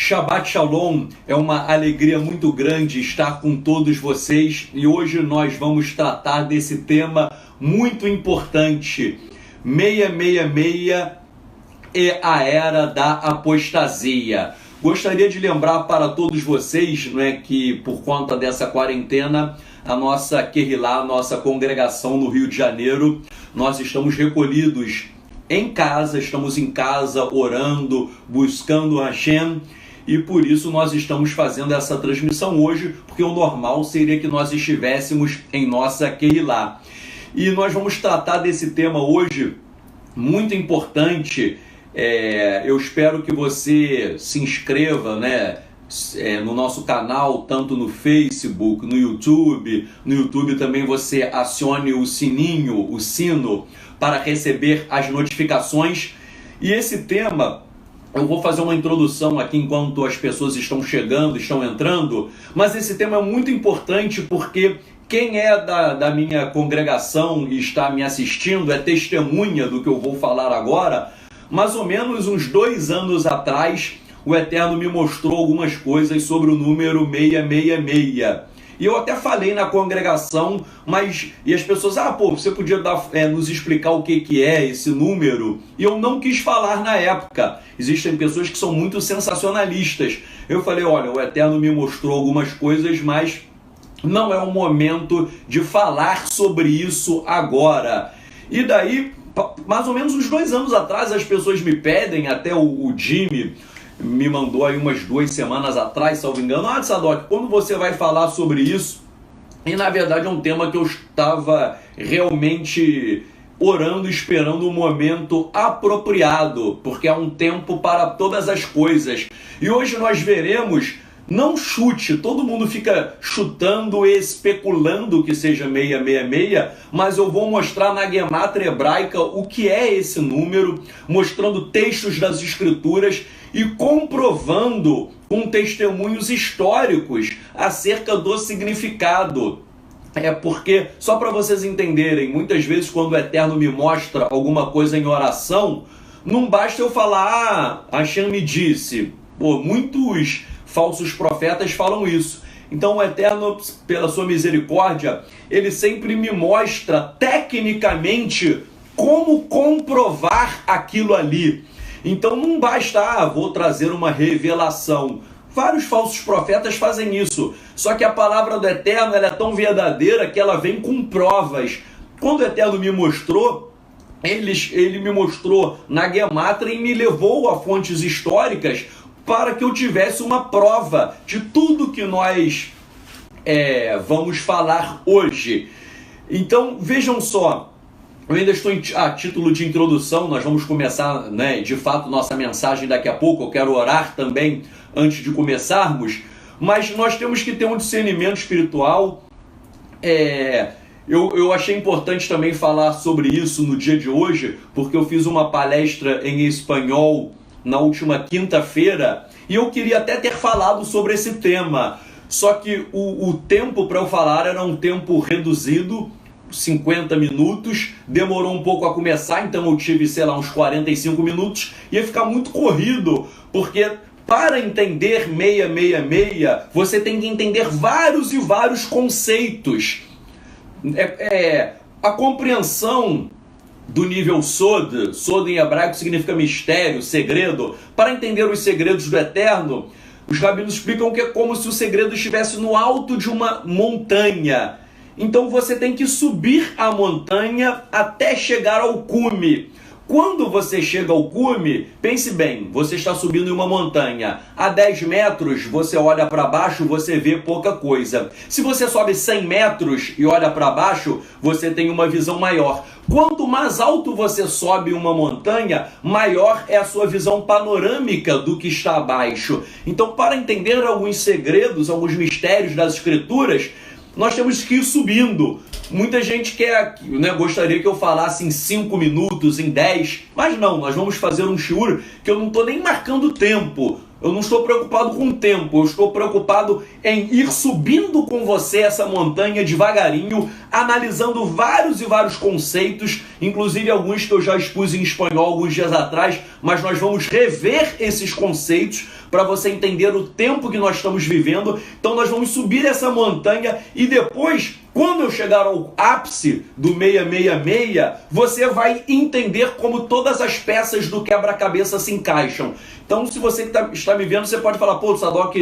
Shabbat Shalom, é uma alegria muito grande estar com todos vocês e hoje nós vamos tratar desse tema muito importante, 666 e a era da apostasia. Gostaria de lembrar para todos vocês, que por conta dessa quarentena, a nossa Querrilá, a nossa congregação no Rio de Janeiro, nós estamos recolhidos em casa, estamos em casa orando, buscando Hashem, e por isso nós estamos fazendo essa transmissão hoje, porque o normal seria que nós estivéssemos em nossa Querrilá. E nós vamos tratar desse tema hoje, muito importante. Eu espero que você se inscreva, no nosso canal, tanto no Facebook, no YouTube. No YouTube também você acione o sininho, o sino, para receber as notificações. E esse tema, eu vou fazer uma introdução aqui enquanto as pessoas estão chegando, estão entrando, mas esse tema é muito importante porque quem é da minha congregação e está me assistindo é testemunha do que eu vou falar agora. Mais ou menos uns 2 anos atrás, o Eterno me mostrou algumas coisas sobre o número 666. E eu até falei na congregação, e as pessoas, você podia nos explicar o que é esse número? E eu não quis falar na época. Existem pessoas que são muito sensacionalistas. Eu falei, olha, o Eterno me mostrou algumas coisas, mas não é o momento de falar sobre isso agora. E daí, mais ou menos uns 2 anos atrás, as pessoas me pedem, até o Jimmy me mandou aí umas 2 semanas atrás, salvo engano, Tzadok, quando você vai falar sobre isso? E na verdade é um tema que eu estava realmente orando, esperando um momento apropriado, porque é um tempo para todas as coisas. E hoje nós veremos, não chute, todo mundo fica chutando e especulando que seja 666, mas eu vou mostrar na Gemátria hebraica o que é esse número, mostrando textos das escrituras e comprovando com testemunhos históricos acerca do significado. Porque, só para vocês entenderem, muitas vezes quando o Eterno me mostra alguma coisa em oração, não basta eu falar, Hashem me disse. Muitos falsos profetas falam isso. Então o Eterno, pela sua misericórdia, ele sempre me mostra tecnicamente como comprovar aquilo ali. Então não basta, vou trazer uma revelação. Vários falsos profetas fazem isso. Só que a palavra do Eterno ela é tão verdadeira que ela vem com provas. Quando o Eterno me mostrou, ele me mostrou na Gemátria e me levou a fontes históricas para que eu tivesse uma prova de tudo que nós vamos falar hoje. Então vejam só. Eu ainda estou a título de introdução, nós vamos começar, de fato, nossa mensagem daqui a pouco. Eu quero orar também antes de começarmos, mas nós temos que ter um discernimento espiritual. Eu achei importante também falar sobre isso no dia de hoje, porque eu fiz uma palestra em espanhol na última quinta-feira e eu queria até ter falado sobre esse tema, só que o tempo para eu falar era um tempo reduzido, 50 minutos, demorou um pouco a começar, então eu tive, uns 45 minutos, ia ficar muito corrido, porque para entender 666, você tem que entender vários e vários conceitos. A compreensão do nível Sod em hebraico significa mistério, segredo. Para entender os segredos do Eterno, os rabinos explicam que é como se o segredo estivesse no alto de uma montanha. Então você tem que subir a montanha até chegar ao cume. Quando você chega ao cume, pense bem, você está subindo em uma montanha. A 10 metros, você olha para baixo, você vê pouca coisa. Se você sobe 100 metros e olha para baixo, você tem uma visão maior. Quanto mais alto você sobe uma montanha, maior é a sua visão panorâmica do que está abaixo. Então, para entender alguns segredos, alguns mistérios das Escrituras, nós temos que ir subindo. Muita gente gostaria que eu falasse em 5 minutos, em 10, mas não, nós vamos fazer um shiur que eu não estou nem marcando tempo. Eu não estou preocupado com o tempo, eu estou preocupado em ir subindo com você essa montanha devagarinho, analisando vários e vários conceitos, inclusive alguns que eu já expus em espanhol alguns dias atrás, mas nós vamos rever esses conceitos para você entender o tempo que nós estamos vivendo. Então nós vamos subir essa montanha e depois, quando eu chegar ao ápice do 666, você vai entender como todas as peças do quebra-cabeça se encaixam. Então, se você que está me vendo, você pode falar, pô, o Sadoc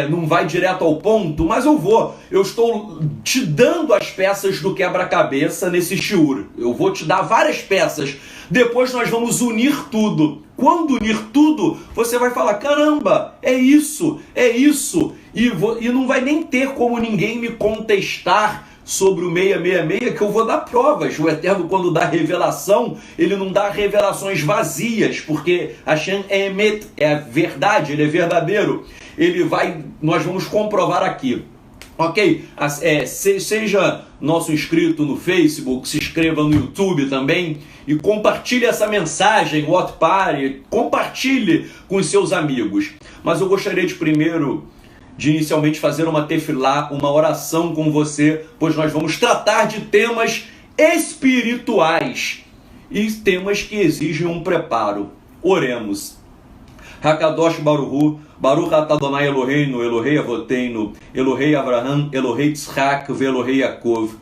não vai direto ao ponto, mas eu vou. Eu estou te dando as peças do quebra-cabeça nesse shiur. Eu vou te dar várias peças. Depois nós vamos unir tudo. Quando unir tudo, você vai falar, caramba, é isso. E não vai nem ter como ninguém me contestar sobre o 666, que eu vou dar provas. O Eterno, quando dá revelação, ele não dá revelações vazias, porque Hashem é Emet, é a verdade, ele é verdadeiro. Nós vamos comprovar aqui. Ok? Seja nosso inscrito no Facebook, se inscreva no YouTube também e compartilhe essa mensagem, Watch Party, compartilhe com os seus amigos. Mas eu gostaria de inicialmente fazer uma tefilá, uma oração com você, pois nós vamos tratar de temas espirituais e temas que exigem um preparo. Oremos. Hakadosh Baruch Hu, Baruch Atah Adonai Eloheinu, Elohei Avoteinu, Elohei Avraham, Elohei Tzchak, Elohei Yaakov.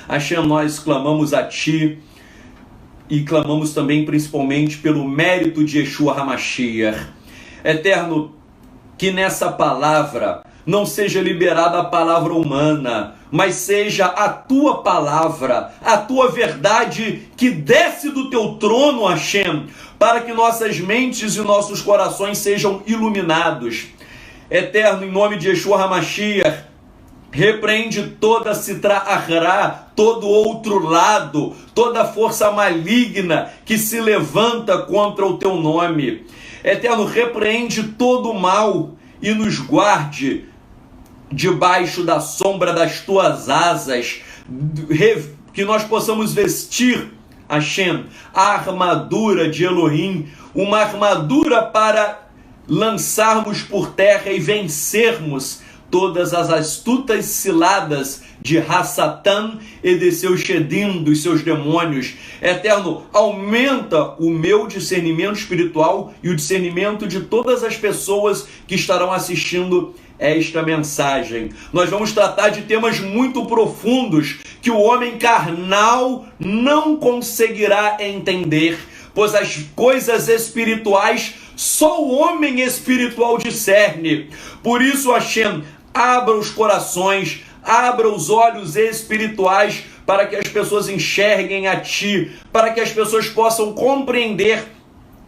Hashem, nós clamamos a Ti e clamamos também principalmente pelo mérito de Yeshua HaMashiach. Eterno, que nessa palavra não seja liberada a palavra humana, mas seja a Tua palavra, a Tua verdade que desce do Teu trono, Hashem, para que nossas mentes e nossos corações sejam iluminados. Eterno, em nome de Yeshua HaMashiach, repreende toda Sitra Achra, todo outro lado, toda força maligna que se levanta contra o Teu nome. Eterno, repreende todo o mal e nos guarde debaixo da sombra das Tuas asas, que nós possamos vestir, Hashem, a armadura de Elohim, uma armadura para lançarmos por terra e vencermos todas as astutas ciladas de Hassatan e de seus Shedim, dos seus demônios. Eterno, aumenta o meu discernimento espiritual e o discernimento de todas as pessoas que estarão assistindo esta mensagem. Nós vamos tratar de temas muito profundos que o homem carnal não conseguirá entender, pois as coisas espirituais só o homem espiritual discerne. Por isso, Hashem, abra os corações, abra os olhos espirituais para que as pessoas enxerguem a Ti, para que as pessoas possam compreender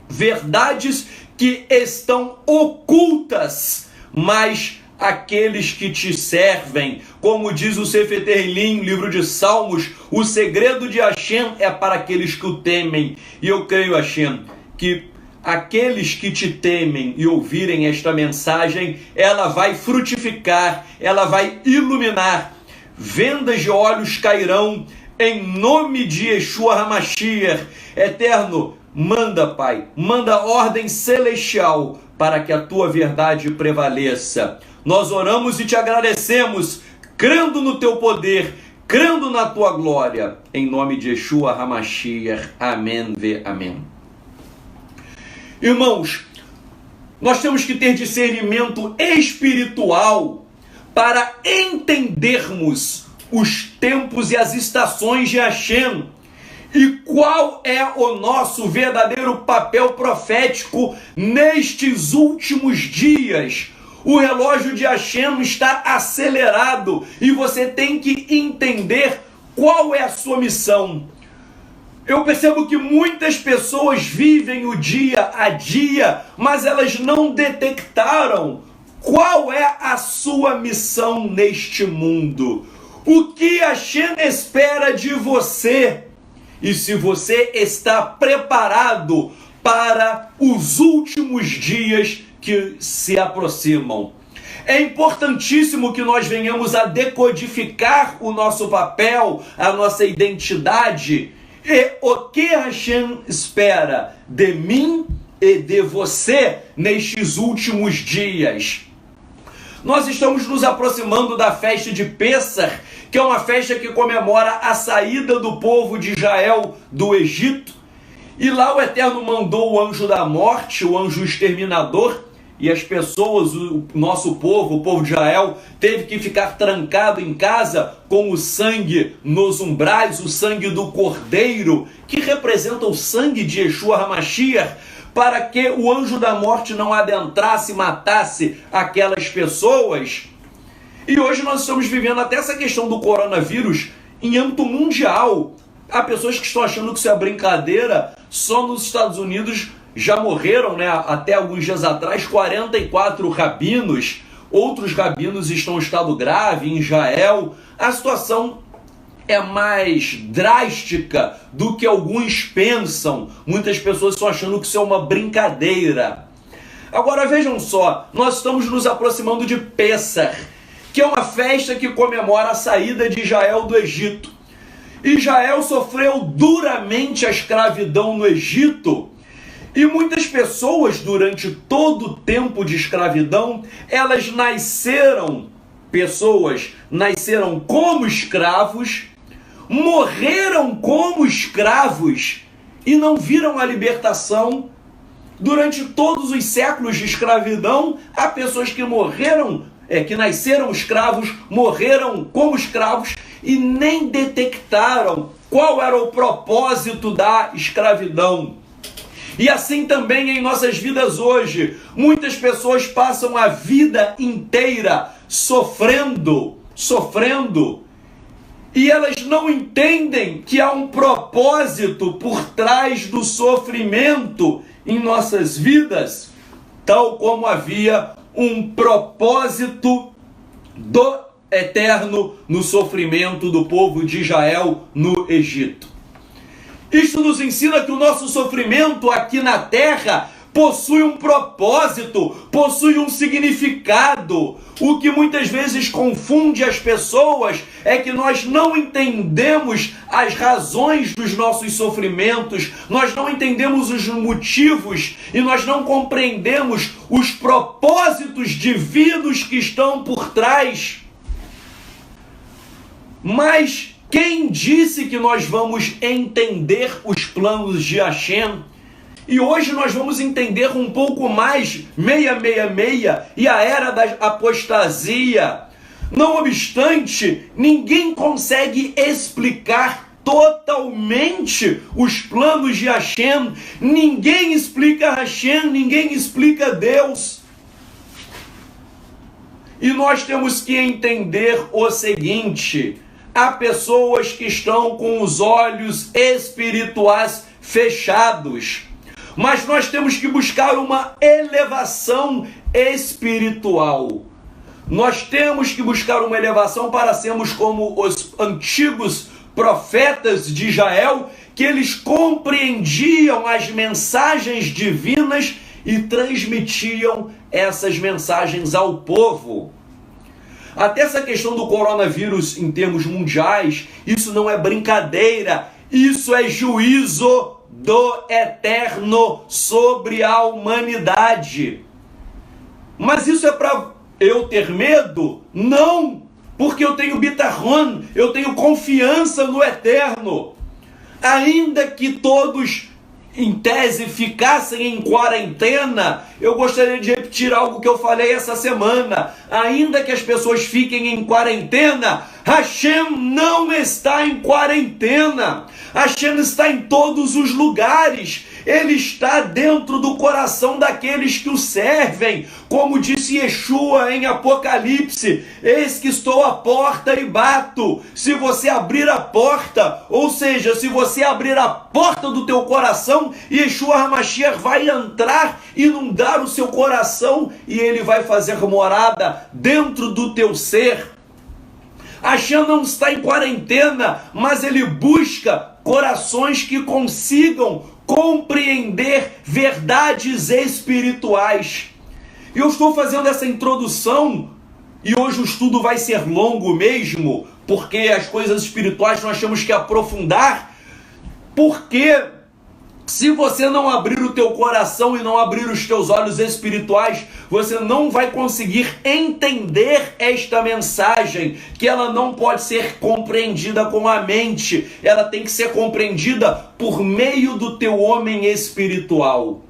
verdades que estão ocultas, mas aqueles que Te servem, como diz o Sefer Tehillim, livro de Salmos, o segredo de Hashem é para aqueles que o temem. E eu creio, Hashem, que aqueles que Te temem e ouvirem esta mensagem, ela vai frutificar, ela vai iluminar. Vendas de olhos cairão em nome de Yeshua HaMashiach. Eterno, manda, Pai, manda ordem celestial para que a Tua verdade prevaleça. Nós oramos e Te agradecemos, crendo no Teu poder, crendo na Tua glória. Em nome de Yeshua HaMashiach. Amém, amém. Irmãos, nós temos que ter discernimento espiritual para entendermos os tempos e as estações de Hashem e qual é o nosso verdadeiro papel profético nestes últimos dias. O relógio de Hashem está acelerado e você tem que entender qual é a sua missão. Eu percebo que muitas pessoas vivem o dia a dia, mas elas não detectaram qual é a sua missão neste mundo. O que Hashem espera de você? E se você está preparado para os últimos dias que se aproximam. É importantíssimo que nós venhamos a decodificar o nosso papel, a nossa identidade. E o que Hashem espera de mim e de você nestes últimos dias. Nós estamos nos aproximando da festa de Pêssar, que é uma festa que comemora a saída do povo de Israel do Egito. E lá o Eterno mandou o anjo da morte, o anjo exterminador, e as pessoas, o nosso povo, o povo de Israel, teve que ficar trancado em casa com o sangue nos umbrais, o sangue do cordeiro, que representa o sangue de Yeshua HaMashiach, para que o anjo da morte não adentrasse e matasse aquelas pessoas. E hoje nós estamos vivendo até essa questão do coronavírus em âmbito mundial. Há pessoas que estão achando que isso é brincadeira. Só nos Estados Unidos já morreram, até alguns dias atrás, 44 rabinos. Outros rabinos estão em estado grave em Israel. A situação é mais drástica do que alguns pensam. Muitas pessoas estão achando que isso é uma brincadeira. Agora vejam só, nós estamos nos aproximando de Pêssar, que é uma festa que comemora a saída de Israel do Egito. Israel sofreu duramente a escravidão no Egito, e muitas pessoas, durante todo o tempo de escravidão, elas nasceram como escravos, morreram como escravos e não viram a libertação. Durante todos os séculos de escravidão, há pessoas que que nasceram escravos, morreram como escravos e nem detectaram qual era o propósito da escravidão. E assim também em nossas vidas hoje, muitas pessoas passam a vida inteira sofrendo, e elas não entendem que há um propósito por trás do sofrimento em nossas vidas, tal como havia um propósito do Eterno no sofrimento do povo de Israel no Egito. Isto nos ensina que o nosso sofrimento aqui na terra possui um propósito, possui um significado. O que muitas vezes confunde as pessoas é que nós não entendemos as razões dos nossos sofrimentos, nós não entendemos os motivos e nós não compreendemos os propósitos divinos que estão por trás. Mas quem disse que nós vamos entender os planos de Hashem? E hoje nós vamos entender um pouco mais 666 e a era da apostasia. Não obstante, ninguém consegue explicar totalmente os planos de Hashem. Ninguém explica Hashem, ninguém explica Deus. E nós temos que entender o seguinte: há pessoas que estão com os olhos espirituais fechados. Mas nós temos que buscar uma elevação espiritual. Nós temos que buscar uma elevação para sermos como os antigos profetas de Israel, que eles compreendiam as mensagens divinas e transmitiam essas mensagens ao povo. Até essa questão do coronavírus em termos mundiais, isso não é brincadeira, isso é juízo do Eterno sobre a humanidade. Mas isso é para eu ter medo? Não, porque eu tenho bitachon, eu tenho confiança no Eterno. Ainda que todos, em tese, ficassem em quarentena, eu gostaria de repetir algo que eu falei essa semana. Ainda que as pessoas fiquem em quarentena, Hashem não está em quarentena. Hashem está em todos os lugares. Ele está dentro do coração daqueles que o servem. Como disse Yeshua em Apocalipse: eis que estou à porta e bato. Se você abrir a porta, ou seja, se você abrir a porta do teu coração, Yeshua HaMashiach vai entrar, inundar o seu coração e ele vai fazer morada dentro do teu ser. Hashem não está em quarentena, mas ele busca corações que consigam compreender verdades espirituais. E eu estou fazendo essa introdução, e hoje o estudo vai ser longo mesmo, porque as coisas espirituais nós temos que aprofundar, porque Se você não abrir o teu coração e não abrir os teus olhos espirituais, você não vai conseguir entender esta mensagem, que ela não pode ser compreendida com a mente, ela tem que ser compreendida por meio do teu homem espiritual.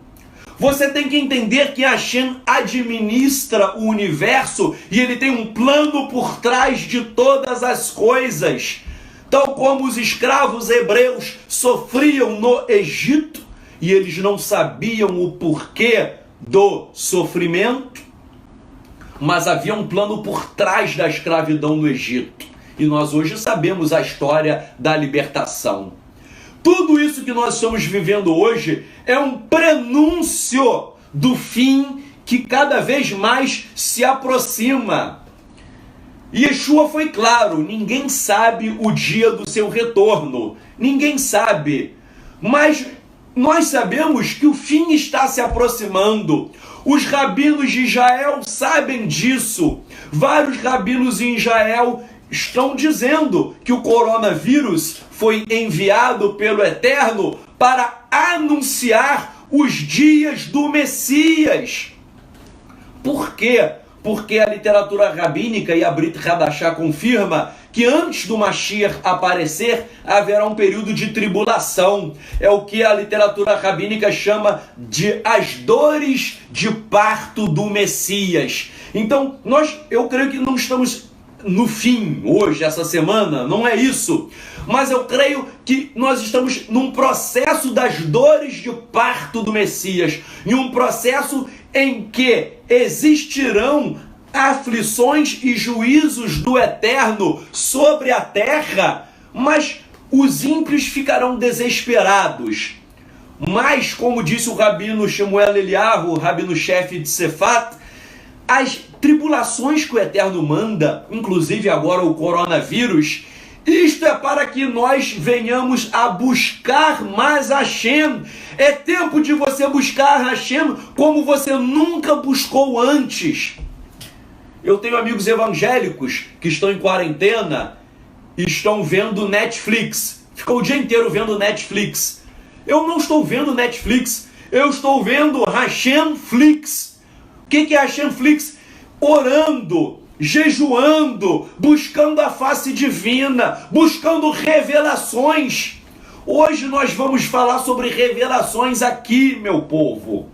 Você tem que entender que Hashem administra o universo e ele tem um plano por trás de todas as coisas. Tal como os escravos hebreus sofriam no Egito e eles não sabiam o porquê do sofrimento, mas havia um plano por trás da escravidão no Egito. E nós hoje sabemos a história da libertação. Tudo isso que nós estamos vivendo hoje é um prenúncio do fim que cada vez mais se aproxima. Yeshua foi claro, ninguém sabe o dia do seu retorno, ninguém sabe, mas nós sabemos que o fim está se aproximando. Os rabinos de Israel sabem disso. Vários rabinos em Israel estão dizendo que o coronavírus foi enviado pelo Eterno para anunciar os dias do Messias. Por quê? Porque a literatura rabínica e a Brit Hadashah confirma que antes do Mashiach aparecer, haverá um período de tribulação. É o que a literatura rabínica chama de as dores de parto do Messias. Então, eu creio que não estamos no fim, hoje, essa semana, não é isso. Mas eu creio que nós estamos num processo das dores de parto do Messias, em um processo em que existirão aflições e juízos do Eterno sobre a terra, mas os ímpios ficarão desesperados. Mas, como disse o rabino Shemuel Eliyahu, o rabino-chefe de Sefat, as tribulações que o Eterno manda, inclusive agora o coronavírus, isto é para que nós venhamos a buscar mais Hashem. É tempo de você buscar Hashem como você nunca buscou antes. Eu tenho amigos evangélicos que estão em quarentena e estão vendo Netflix. Ficou o dia inteiro vendo Netflix. Eu não estou vendo Netflix, eu estou vendo Hashem Flix. O que é Hashem Flix? Orando, jejuando, buscando a face divina, buscando revelações. Hoje nós vamos falar sobre revelações aqui, meu povo.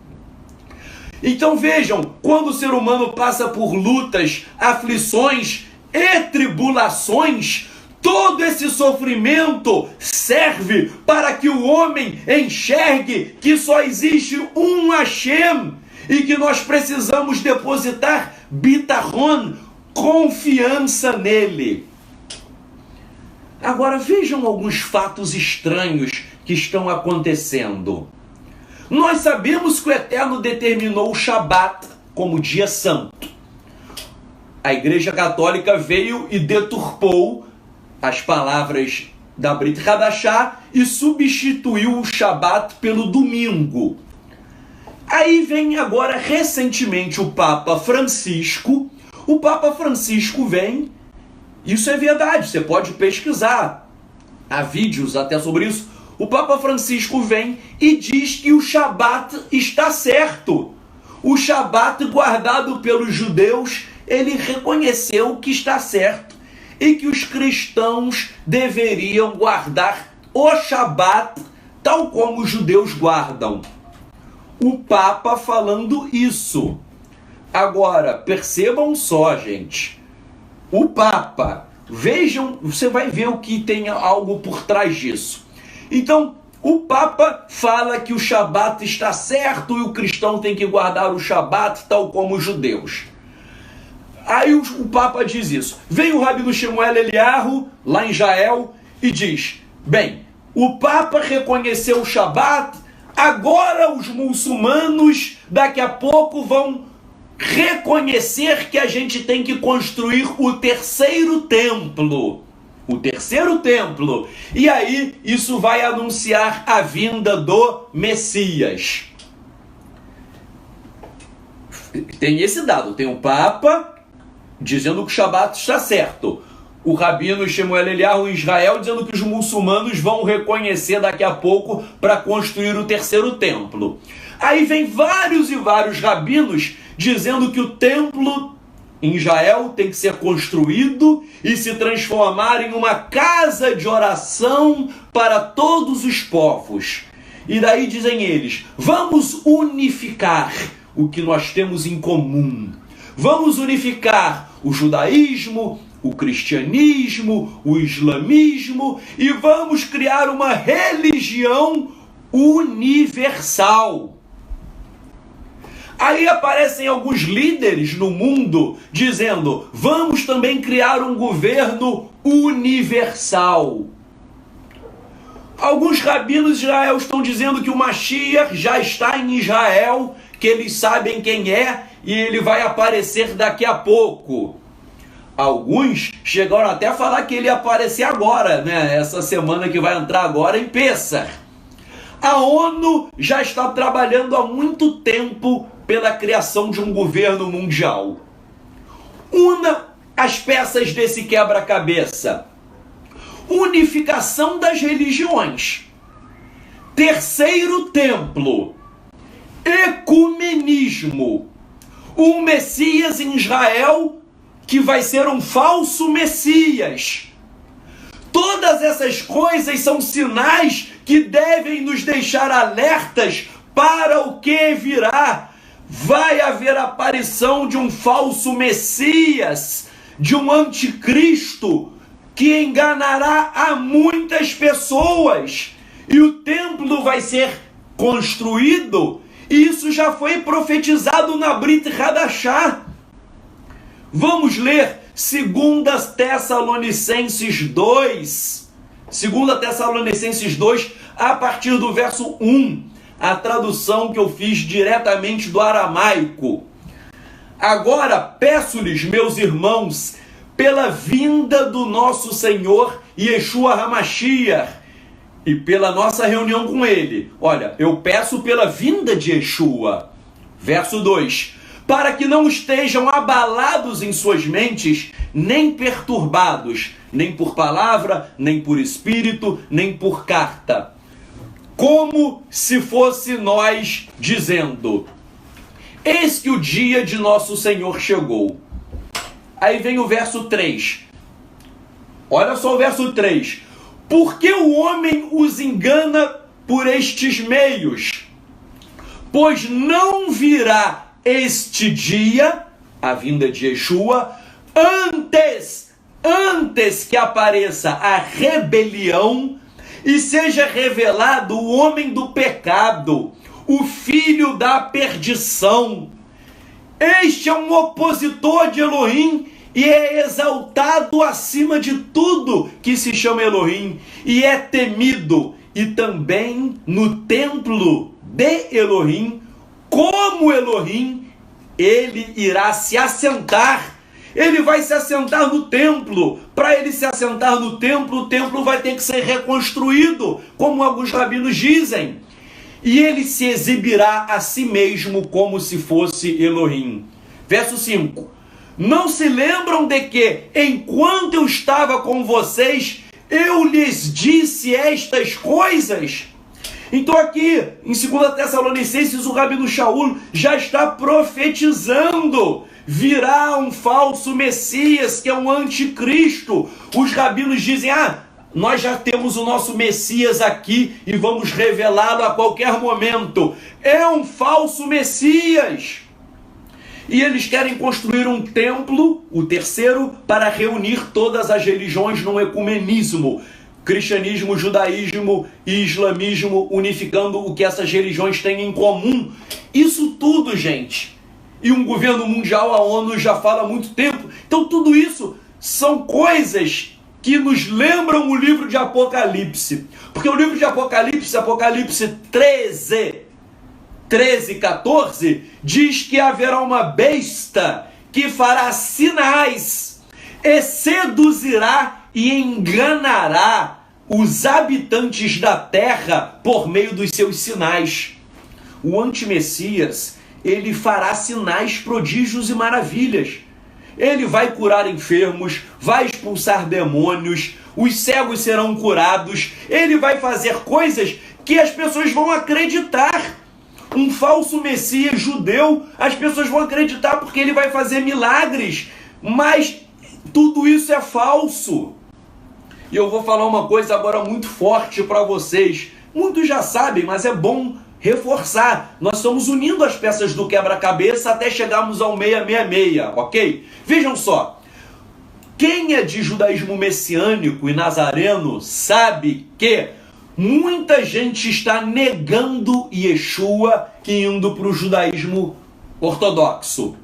Então vejam, quando o ser humano passa por lutas, aflições e tribulações, todo esse sofrimento serve para que o homem enxergue que só existe um Hashem e que nós precisamos depositar bitachon, confiança nele. Agora vejam alguns fatos estranhos que estão acontecendo. Nós sabemos que o Eterno determinou o Shabat como dia santo. A Igreja Católica veio e deturpou as palavras da Brit Hadashah e substituiu o Shabat pelo domingo. Aí vem agora recentemente o Papa Francisco. O Papa Francisco vem, isso é verdade, você pode pesquisar, há vídeos até sobre isso. O Papa Francisco vem e diz que o Shabat está certo. O Shabat guardado pelos judeus, ele reconheceu que está certo e que os cristãos deveriam guardar o Shabat tal como os judeus guardam. O Papa falando isso. Agora, percebam só, gente. O Papa, vejam, você vai ver o que tem algo por trás disso. Então, o Papa fala que o Shabat está certo e o cristão tem que guardar o Shabat tal como os judeus. Aí o Papa diz isso. Vem o rabino Shemuel Eliyahu, lá em Israel, e diz, bem, o Papa reconheceu o Shabat, agora os muçulmanos daqui a pouco vão reconhecer que a gente tem que construir o terceiro templo. O terceiro templo. E aí isso vai anunciar a vinda do Messias. Tem esse dado. Tem o Papa dizendo que o Shabat está certo. o rabino Shemuel Eliyahu em Israel, dizendo que os muçulmanos vão reconhecer daqui a pouco para construir o terceiro templo. Aí vem vários e vários rabinos dizendo que o templo em Israel tem que ser construído e se transformar em uma casa de oração para todos os povos. E daí dizem eles, vamos unificar o que nós temos em comum. Vamos unificar o judaísmo, o cristianismo, o islamismo e vamos criar uma religião universal. Aí aparecem alguns líderes no mundo dizendo, vamos também criar um governo universal. Alguns rabinos de Israel estão dizendo que o Mashiach já está em Israel, que eles sabem quem é e ele vai aparecer daqui a pouco. Alguns chegaram até a falar que ele ia aparecer agora, né? Essa semana que vai entrar agora em Pessah. A ONU já está trabalhando há muito tempo pela criação de um governo mundial. Una as peças desse quebra-cabeça. Unificação das religiões. Terceiro templo. Ecumenismo. Um Messias em Israel que vai ser um falso Messias. Todas essas coisas são sinais que devem nos deixar alertas para o que virá. Vai haver a aparição de um falso Messias, de um anticristo, que enganará a muitas pessoas. E o templo vai ser construído, e isso já foi profetizado na Brit Hadashah. Vamos ler 2 Tessalonicenses 2. 2 Tessalonicenses 2, a partir do verso 1. A tradução que eu fiz diretamente do aramaico. Agora peço-lhes, meus irmãos, pela vinda do nosso Senhor Yeshua HaMashiach e pela nossa reunião com ele. Olha, eu peço pela vinda de Yeshua. Verso 2. Para que não estejam abalados em suas mentes, nem perturbados, nem por palavra, nem por espírito, nem por carta. Como se fosse nós dizendo, eis que o dia de nosso Senhor chegou. Aí vem o verso 3. Olha só o verso 3. Porque o homem os engana por estes meios? Pois não virá este dia, a vinda de Yeshua, antes que apareça a rebelião e seja revelado o homem do pecado, o filho da perdição. Este é um opositor de Elohim e é exaltado acima de tudo que se chama Elohim e é temido. E também no templo de Elohim, como Elohim, ele irá se assentar. Ele vai se assentar no templo. Para ele se assentar no templo, o templo vai ter que ser reconstruído, como alguns rabinos dizem. E ele se exibirá a si mesmo como se fosse Elohim. Verso 5. Não se lembram de que, enquanto eu estava com vocês, eu lhes disse estas coisas? Então aqui, em 2 Tessalonicenses, o rabino Shaul já está profetizando. Virá um falso Messias, que é um anticristo. Os rabinos dizem, nós já temos o nosso Messias aqui e vamos revelá-lo a qualquer momento. É um falso Messias. E eles querem construir um templo, o terceiro, para reunir todas as religiões num ecumenismo. Cristianismo, judaísmo e islamismo, unificando o que essas religiões têm em comum. Isso tudo, gente. E um governo mundial, a ONU, já fala há muito tempo. Então tudo isso são coisas que nos lembram o livro de Apocalipse. Porque o livro de Apocalipse, Apocalipse 13, 14, diz que haverá uma besta que fará sinais e seduzirá e enganará os habitantes da terra por meio dos seus sinais. O antimessias, ele fará sinais, prodígios e maravilhas. ele vai curar enfermos, vai expulsar demônios, os cegos serão curados, ele vai fazer coisas que as pessoas vão acreditar. Um falso Messias judeu, as pessoas vão acreditar porque ele vai fazer milagres, mas tudo isso é falso. E eu vou falar uma coisa agora muito forte para vocês. Muitos já sabem, mas é bom reforçar. Nós estamos unindo as peças do quebra-cabeça até chegarmos ao 666, ok? Vejam só. Quem é de judaísmo messiânico e nazareno sabe que muita gente está negando Yeshua e indo para o judaísmo ortodoxo.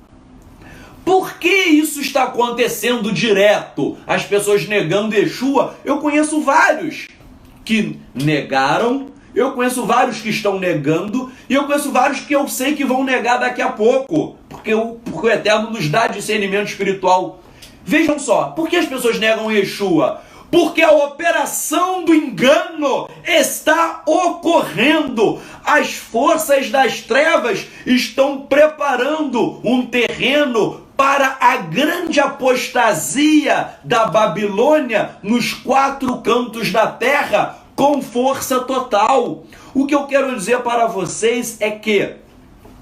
Por que isso está acontecendo direto? As pessoas negando Yeshua. Eu conheço vários que negaram, eu conheço vários que estão negando, e eu conheço vários que eu sei que vão negar daqui a pouco, porque o Eterno nos dá discernimento espiritual. Vejam só, por que as pessoas negam Yeshua? Porque a operação do engano está ocorrendo. As forças das trevas estão preparando um terreno para a grande apostasia da Babilônia nos 4 cantos da terra com força total. O que eu quero dizer para vocês é que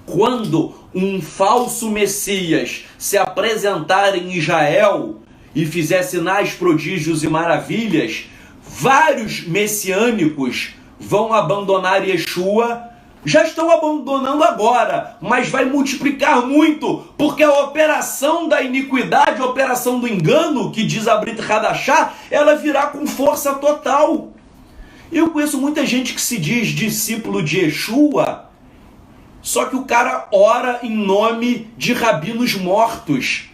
quando um falso Messias se apresentar em Israel e fizer sinais, prodígios e maravilhas, vários messiânicos vão abandonar Yeshua. Já estão abandonando agora, mas vai multiplicar muito, porque a operação da iniquidade, a operação do engano, que diz a Brit Hadashah, ela virá com força total. Eu conheço muita gente que se diz discípulo de Yeshua, só que o cara ora em nome de rabinos mortos.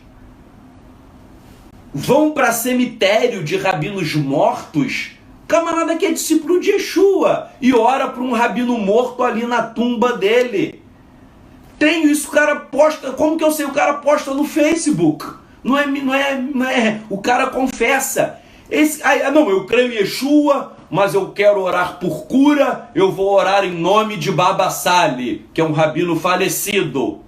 Vão para cemitério de rabinos mortos, camarada que é discípulo de Yeshua, e ora para um rabino morto ali na tumba dele. Tenho isso, o cara posta, como que eu sei? O cara posta no Facebook, não é, o cara confessa. Não, eu creio em Yeshua, mas eu quero orar por cura, eu vou orar em nome de Baba Sali, que é um rabino falecido.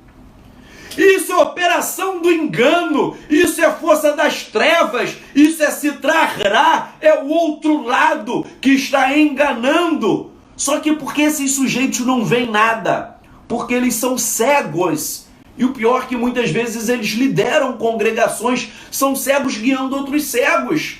Isso é operação do engano, isso é força das trevas, isso é Sitrará, é o outro lado que está enganando. Só que porque esses sujeitos não veem nada, porque eles são cegos. E o pior é que muitas vezes eles lideram congregações, são cegos guiando outros cegos.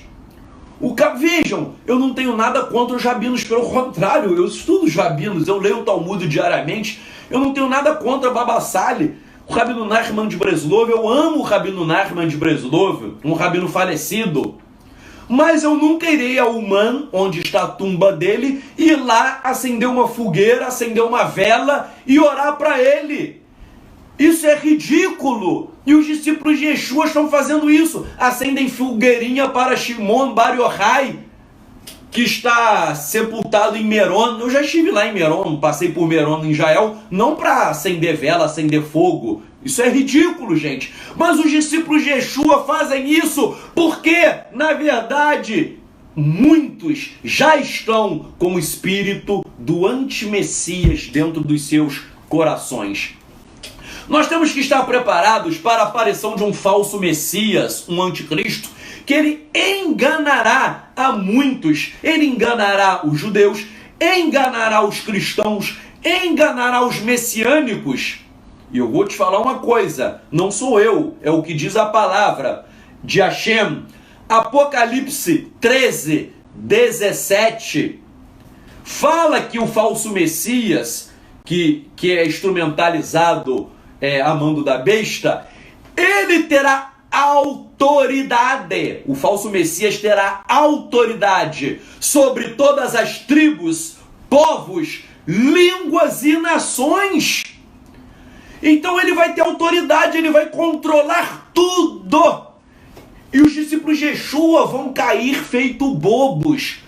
Vejam, eu não tenho nada contra os rabinos, pelo contrário, eu estudo os rabinos, eu leio o Talmud diariamente, eu não tenho nada contra Baba Sali. O Rabino Nachman de Breslov, eu amo o Rabino Nachman de Breslov, um rabino falecido. Mas eu nunca irei a Uman, onde está a tumba dele, ir lá acender uma fogueira, acender uma vela e orar para ele. Isso é ridículo. E os discípulos de Yeshua estão fazendo isso. Acendem fogueirinha para Shimon Bar Yochai, que está sepultado em Meron. Eu já estive lá em Meron, passei por Meron em Israel, não para acender vela, acender fogo. Isso é ridículo, gente. Mas os discípulos de Yeshua fazem isso porque, na verdade, muitos já estão com o espírito do anti-Messias dentro dos seus corações. Nós temos que estar preparados para a aparição de um falso Messias, um anticristo, que ele enganará a muitos, ele enganará os judeus, enganará os cristãos, enganará os messiânicos. E eu vou te falar uma coisa, não sou eu, é o que diz a palavra de Hashem. Apocalipse 13, 17, fala que o falso Messias, que é instrumentalizado a mando da besta, ele terá autoridade. O falso Messias terá autoridade sobre todas as tribos, povos, línguas e nações. Então ele vai ter autoridade, ele vai controlar tudo. E os discípulos de Yeshua vão cair feito bobos.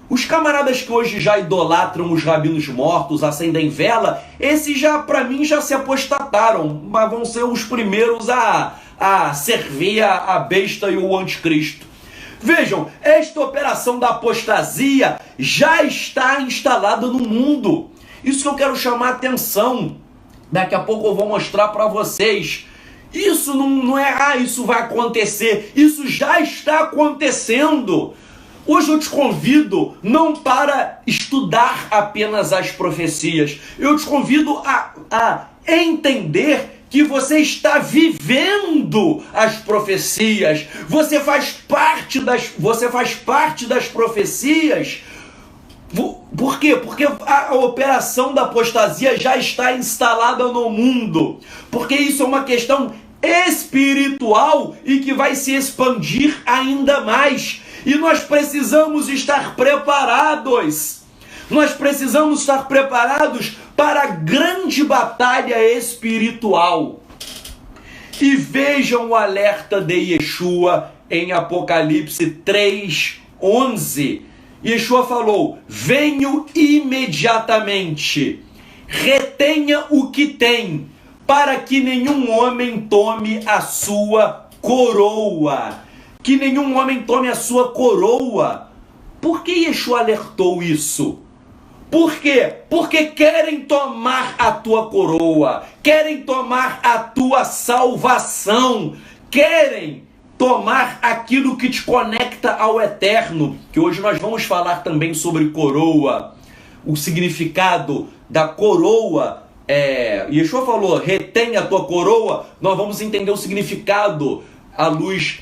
Os camaradas que hoje já idolatram os rabinos mortos, acendem vela, esses já, para mim, já se apostataram, mas vão ser os primeiros a servir a besta e o anticristo. Vejam, esta operação da apostasia já está instalada no mundo. Isso que eu quero chamar a atenção. Daqui a pouco eu vou mostrar para vocês. Isso não é, isso vai acontecer. Isso já está acontecendo. Hoje eu te convido não para estudar apenas as profecias. Eu te convido a entender que você está vivendo as profecias. Você faz parte das profecias. Por quê? Porque a operação da apostasia já está instalada no mundo. Porque isso é uma questão espiritual e que vai se expandir ainda mais. E nós precisamos estar preparados. Nós precisamos estar preparados para a grande batalha espiritual. E vejam o alerta de Yeshua em Apocalipse 3:11. Yeshua falou: venho imediatamente, retenha o que tem, para que nenhum homem tome a sua coroa. Que nenhum homem tome a sua coroa. Por que Yeshua alertou isso? Por quê? Porque querem tomar a tua coroa, querem tomar a tua salvação, querem tomar aquilo que te conecta ao eterno, que hoje nós vamos falar também sobre coroa, o significado da coroa. Yeshua falou, retém a tua coroa. Nós vamos entender o significado à luz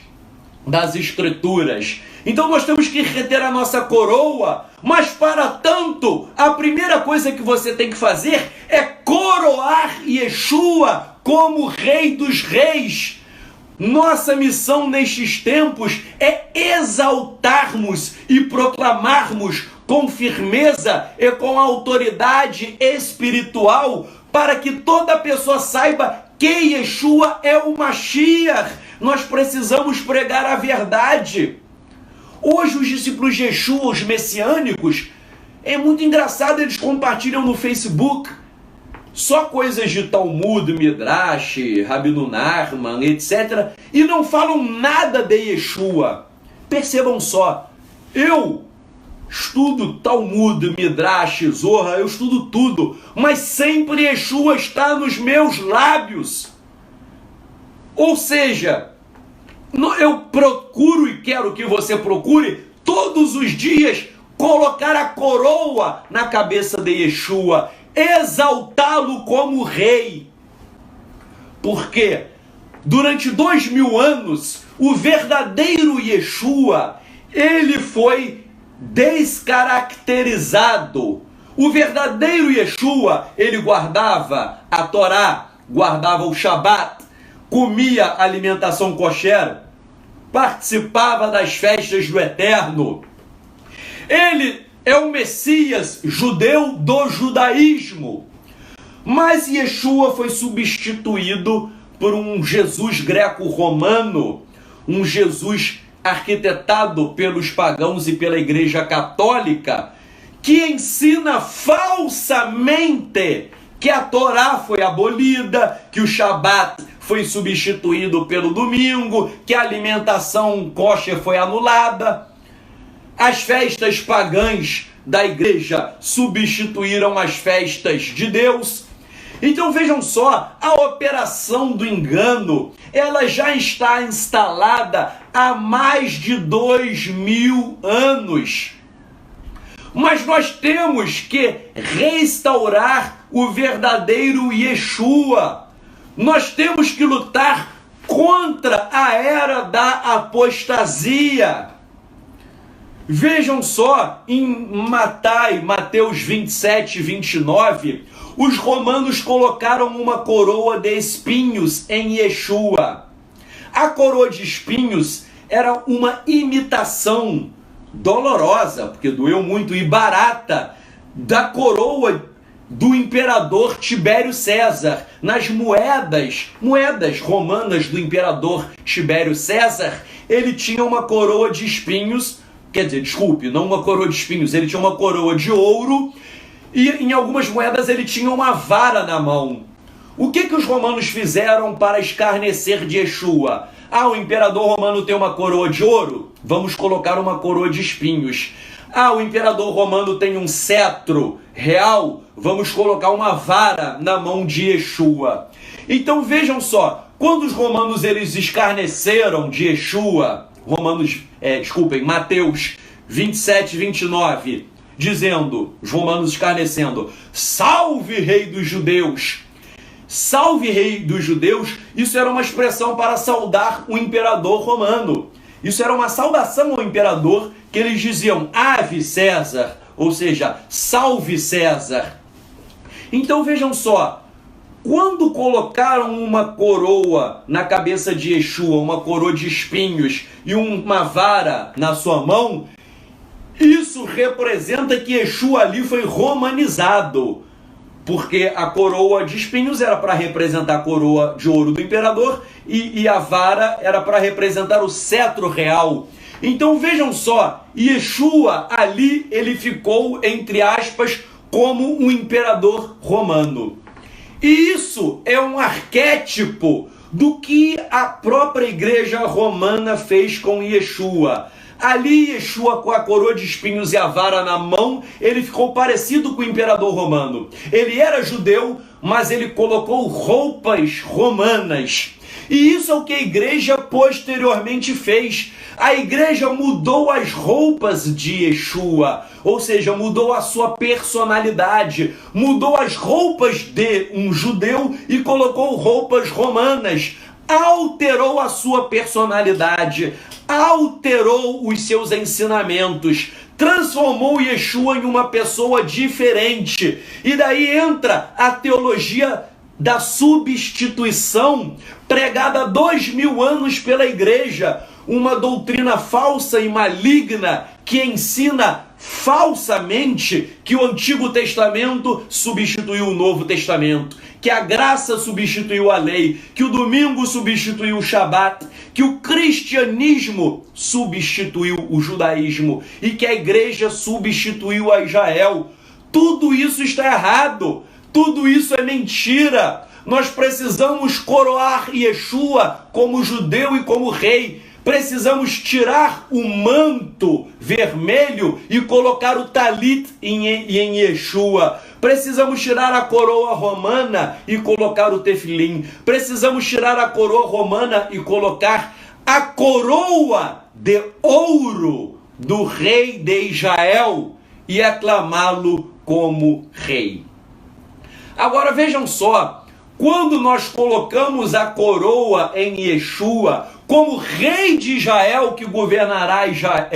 das escrituras. Então nós temos que reter a nossa coroa, mas para tanto, a primeira coisa que você tem que fazer é coroar Yeshua como Rei dos Reis. Nossa missão nestes tempos é exaltarmos e proclamarmos com firmeza e com autoridade espiritual para que toda pessoa saiba que Yeshua é o Mashiach. Nós precisamos pregar a verdade. Hoje os discípulos de Yeshua, os messiânicos, é muito engraçado, eles compartilham no Facebook só coisas de Talmud, Midrash, Rabino Nachman, etc. E não falam nada de Yeshua. Percebam só, eu estudo Talmud, Midrash, Zohar, eu estudo tudo, mas sempre Yeshua está nos meus lábios. Ou seja, eu procuro e quero que você procure todos os dias colocar a coroa na cabeça de Yeshua, exaltá-lo como rei. Porque durante 2000 anos, o verdadeiro Yeshua, ele foi descaracterizado. O verdadeiro Yeshua, ele guardava a Torá, guardava o Shabat, comia alimentação kosher, participava das festas do Eterno. Ele é o Messias judeu do judaísmo. Mas Yeshua foi substituído por um Jesus greco-romano, um Jesus arquitetado pelos pagãos e pela Igreja Católica, que ensina falsamente que a Torá foi abolida, que o Shabat foi substituído pelo domingo, que a alimentação kosher foi anulada. As festas pagãs da igreja substituíram as festas de Deus. Então vejam só, a operação do engano, ela já está instalada há mais de 2000 anos. Mas nós temos que restaurar o verdadeiro Yeshua. Nós temos que lutar contra a era da apostasia. Vejam só, em Mateus 27, 29, os romanos colocaram uma coroa de espinhos em Yeshua. A coroa de espinhos era uma imitação dolorosa, porque doeu muito, e barata, da coroa do imperador Tibério César. Nas moedas romanas do imperador Tibério César, ele tinha uma coroa de espinhos, não uma coroa de espinhos, ele tinha uma coroa de ouro, e em algumas moedas ele tinha uma vara na mão. O que os romanos fizeram para escarnecer de Yeshua? O imperador romano tem uma coroa de ouro? Vamos colocar uma coroa de espinhos. O imperador romano tem um cetro real? Vamos colocar uma vara na mão de Yeshua. Então vejam só, quando os romanos eles escarneceram de Yeshua, Mateus 27, 29, dizendo, os romanos escarnecendo, salve rei dos judeus, salve rei dos judeus, isso era uma expressão para saudar o imperador romano, isso era uma saudação ao imperador, que eles diziam, ave César, ou seja, salve César. Então vejam só, quando colocaram uma coroa na cabeça de Yeshua, uma coroa de espinhos e uma vara na sua mão, isso representa que Yeshua ali foi romanizado, porque a coroa de espinhos era para representar a coroa de ouro do imperador e a vara era para representar o cetro real. Então vejam só, Yeshua ali ele ficou, entre aspas, como um imperador romano. E isso é um arquétipo do que a própria igreja romana fez com Yeshua. Ali, Yeshua, com a coroa de espinhos e a vara na mão, ele ficou parecido com o imperador romano. Ele era judeu, mas ele colocou roupas romanas. E isso é o que a igreja posteriormente fez. A igreja mudou as roupas de Yeshua, ou seja, mudou a sua personalidade, mudou as roupas de um judeu e colocou roupas romanas, alterou a sua personalidade, alterou os seus ensinamentos, transformou Yeshua em uma pessoa diferente. E daí entra a teologia da substituição, pregada há 2000 anos pela igreja, uma doutrina falsa e maligna que ensina falsamente que o Antigo Testamento substituiu o Novo Testamento, que a graça substituiu a lei, que o domingo substituiu o Shabat, que o cristianismo substituiu o judaísmo e que a igreja substituiu a Israel. Tudo isso está errado, tudo isso é mentira. Nós precisamos coroar Yeshua como judeu e como rei. Precisamos tirar o manto vermelho e colocar o talit em Yeshua. Precisamos tirar a coroa romana e colocar o tefilim. Precisamos tirar a coroa romana e colocar a coroa de ouro do rei de Israel e aclamá-lo como rei. Agora vejam só, quando nós colocamos a coroa em Yeshua como rei de Israel que governará Yeshua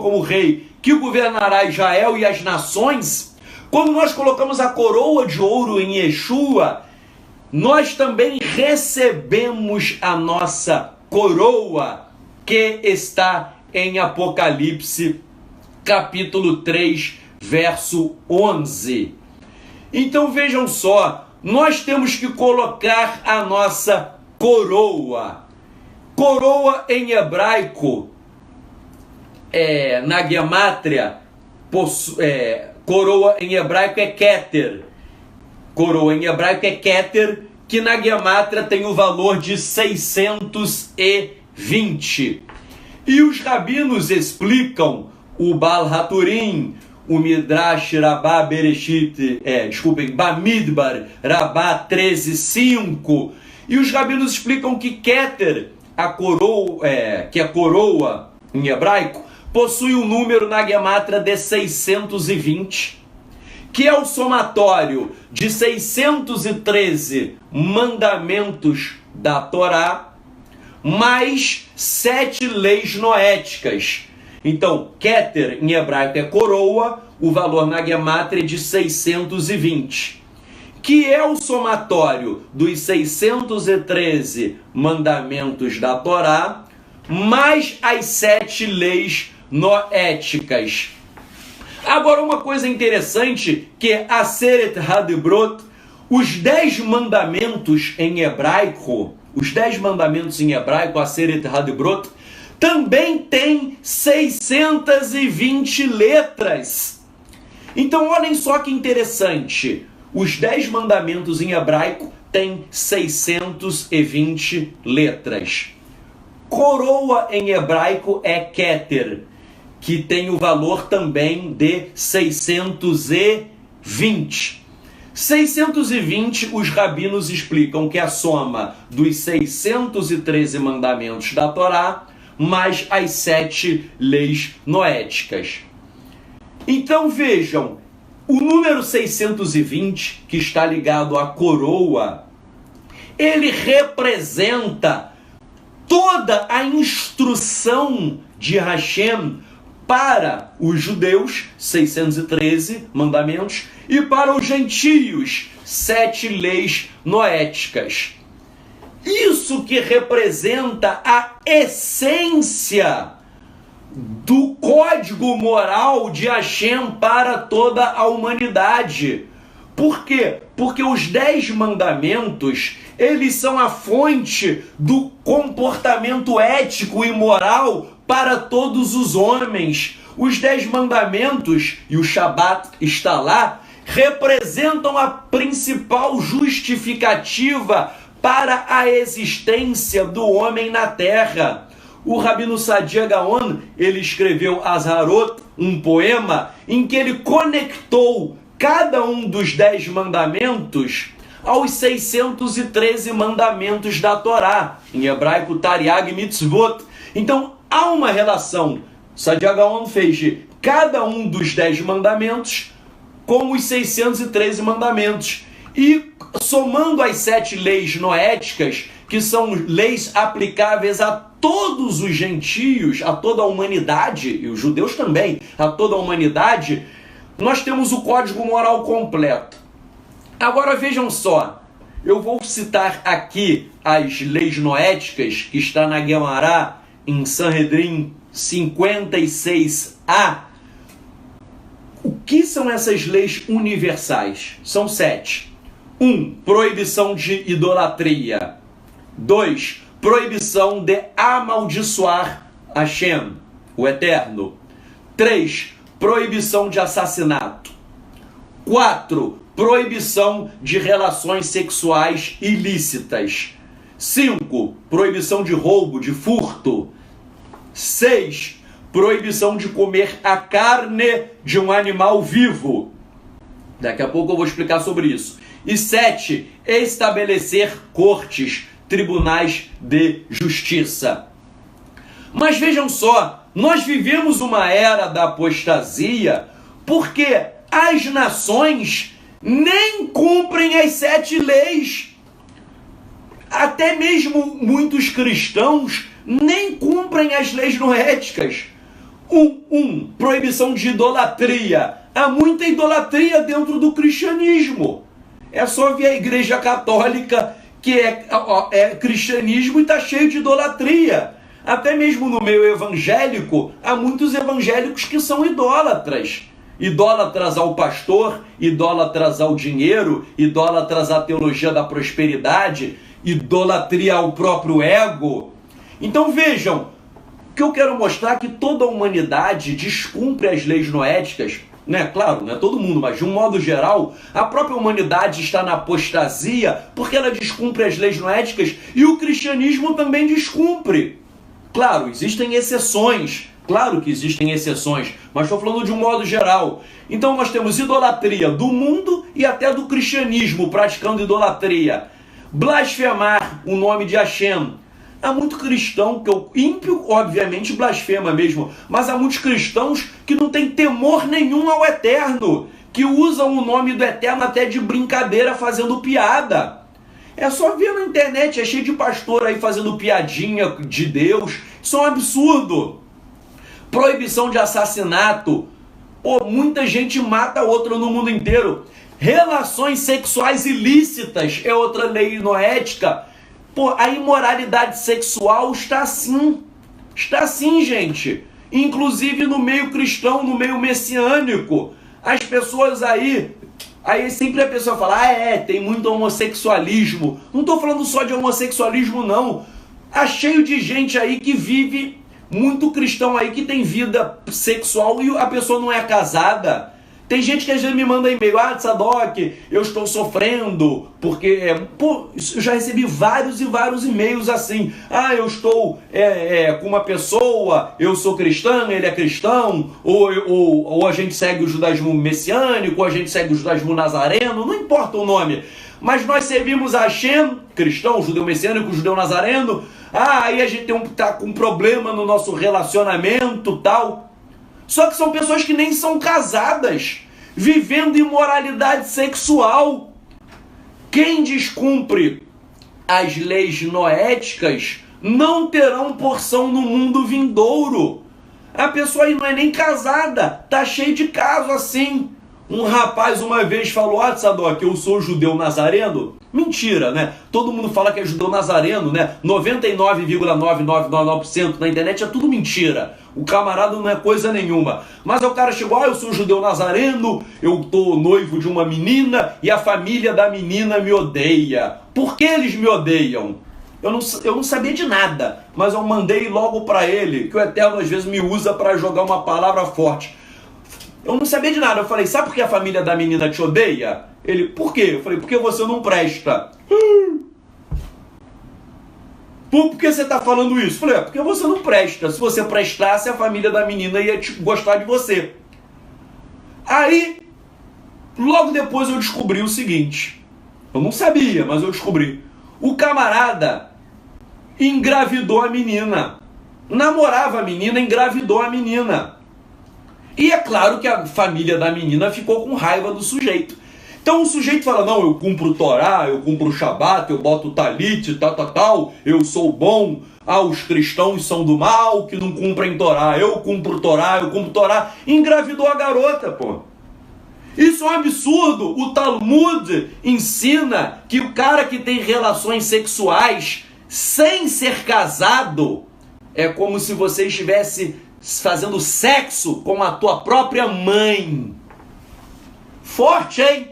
como rei que governará Israel e as nações, quando nós colocamos a coroa de ouro em Yeshua, nós também recebemos a nossa coroa que está em Apocalipse capítulo 3, verso 11. Então vejam só, nós temos que colocar a nossa coroa. Coroa em hebraico, na gemátria, coroa em hebraico é Keter. Coroa em hebraico é Keter, que na gemátria tem o valor de 620. E os rabinos explicam, o Baal Haturim, o Midrash Rabbah Bereshit, Bamidbar Rabbah 13:5, e os rabinos explicam que Keter, que é coroa em hebraico, possui um número na gemátria de 620, que é o somatório de 613 mandamentos da Torá, mais 7 leis noéticas. Então, Keter em hebraico é coroa, o valor na gemátria é de 620, que é o somatório dos 613 mandamentos da Torá, mais as 7 leis noéticas. Agora, uma coisa interessante, que Aseret Hadibrot, os 10 mandamentos em hebraico, Aseret Hadibrot, também tem 620 letras. Então, olhem só que interessante. Os 10 mandamentos em hebraico têm 620 letras. Coroa em hebraico é Keter, que tem o valor também de 620. 620, os rabinos explicam que é a soma dos 613 mandamentos da Torá, mais as 7 leis noéticas. Então vejam, o número 620, que está ligado à coroa, ele representa toda a instrução de Hashem para os judeus, 613 mandamentos, e para os gentios, 7 leis noéticas. Isso que representa a essência do código moral de Hashem para toda a humanidade. Por quê? Porque os 10 mandamentos, eles são a fonte do comportamento ético e moral para todos os homens. Os 10 mandamentos, e o Shabat está lá, representam a principal justificativa para a existência do homem na terra. O Rabino Sadia Gaon, ele escreveu Azharot, um poema, em que ele conectou cada um dos 10 mandamentos aos 613 mandamentos da Torá, em hebraico Tariag Mitzvot. Então, há uma relação. Sadia Gaon fez de cada um dos 10 mandamentos com os 613 mandamentos. E somando as 7 leis noéticas, que são leis aplicáveis a todos os gentios, a toda a humanidade, e os judeus também, a toda a humanidade, nós temos o código moral completo. Agora vejam só, eu vou citar aqui as leis noéticas, que está na Guemará, em Sanhedrin 56a. O que são essas leis universais? São 7. 1. Proibição de idolatria. 2. Proibição de amaldiçoar Hashem, o Eterno. 3. Proibição de assassinato. 4. Proibição de relações sexuais ilícitas. 5. Proibição de roubo, de furto. 6. Proibição de comer a carne de um animal vivo. Daqui a pouco eu vou explicar sobre isso. E 7. Estabelecer cortes, tribunais de justiça. Mas vejam só, nós vivemos uma era da apostasia porque as nações nem cumprem as 7 leis. Até mesmo muitos cristãos nem cumprem as leis noéticas. 1. Proibição de idolatria. Há muita idolatria dentro do cristianismo. É só ver a Igreja Católica, que é cristianismo e está cheio de idolatria. Até mesmo no meio evangélico, há muitos evangélicos que são idólatras. Idólatras ao pastor, idólatras ao dinheiro, idólatras à teologia da prosperidade, idolatria ao próprio ego. Então vejam, o que eu quero mostrar é que toda a humanidade descumpre as leis noéticas, né? Claro, não é todo mundo, mas de um modo geral, a própria humanidade está na apostasia porque ela descumpre as leis noéticas e o cristianismo também descumpre. Claro, existem exceções, claro que existem exceções, mas estou falando de um modo geral. Então nós temos idolatria do mundo e até do cristianismo praticando idolatria. Blasfemar o nome de Hashem. Há muito cristão, que o ímpio obviamente blasfema mesmo, mas há muitos cristãos que não têm temor nenhum ao Eterno, que usam o nome do Eterno até de brincadeira, fazendo piada. É só ver na internet, é cheio de pastor aí fazendo piadinha de Deus. Isso é um absurdo. Proibição de assassinato. Pô, muita gente mata outra no mundo inteiro. Relações sexuais ilícitas é outra lei noética. Pô, a imoralidade sexual está assim. Está assim, gente. Inclusive no meio cristão, no meio messiânico. As pessoas aí sempre a pessoa fala, tem muito homossexualismo. Não estou falando só de homossexualismo, não. Há cheio de gente aí que vive, muito cristão aí que tem vida sexual e a pessoa não é casada, Tem gente que às vezes me manda e-mail, Tzadok, eu estou sofrendo, porque, eu já recebi vários e vários e-mails assim, eu estou com uma pessoa, eu sou cristã, ele é cristão, ou a gente segue o judaísmo messiânico, ou a gente segue o judaísmo nazareno, não importa o nome, mas nós servimos a Hashem, cristão, judeu messiânico, judeu nazareno, aí a gente tá com um problema no nosso relacionamento, tal. Só que são pessoas que nem são casadas, vivendo imoralidade sexual. Quem descumpre as leis noéticas não terão porção no mundo vindouro. A pessoa aí não é nem casada, tá cheio de caso assim. Um rapaz uma vez falou, Tzadok, eu sou judeu nazareno. Mentira, né? Todo mundo fala que é judeu nazareno, né? 99,9999% na internet é tudo mentira. O camarada não é coisa nenhuma. Mas o cara chegou, eu sou judeu nazareno, eu tô noivo de uma menina e a família da menina me odeia. Por que eles me odeiam? Eu não sabia de nada, mas eu mandei logo para ele, que o Eterno às vezes me usa para jogar uma palavra forte. Eu não sabia de nada. Eu falei, sabe por que a família da menina te odeia? Ele, por quê? Eu falei, porque você não presta. Por que você está falando isso? Eu falei, porque você não presta. Se você prestasse, a família da menina ia gostar de você. Aí, logo depois eu descobri o seguinte. Eu não sabia, mas eu descobri. O camarada engravidou a menina. Namorava a menina, engravidou a menina. E é claro que a família da menina ficou com raiva do sujeito. Então o sujeito fala, não, eu cumpro o Torá, eu cumpro o Shabat, eu boto o talit, tal, eu sou bom. Os cristãos são do mal, que não cumprem Torá. Eu cumpro o Torá, eu cumpro o Torá. Engravidou a garota, pô. Isso é um absurdo. O Talmud ensina que o cara que tem relações sexuais sem ser casado é como se você estivesse fazendo sexo com a tua própria mãe. Forte, hein?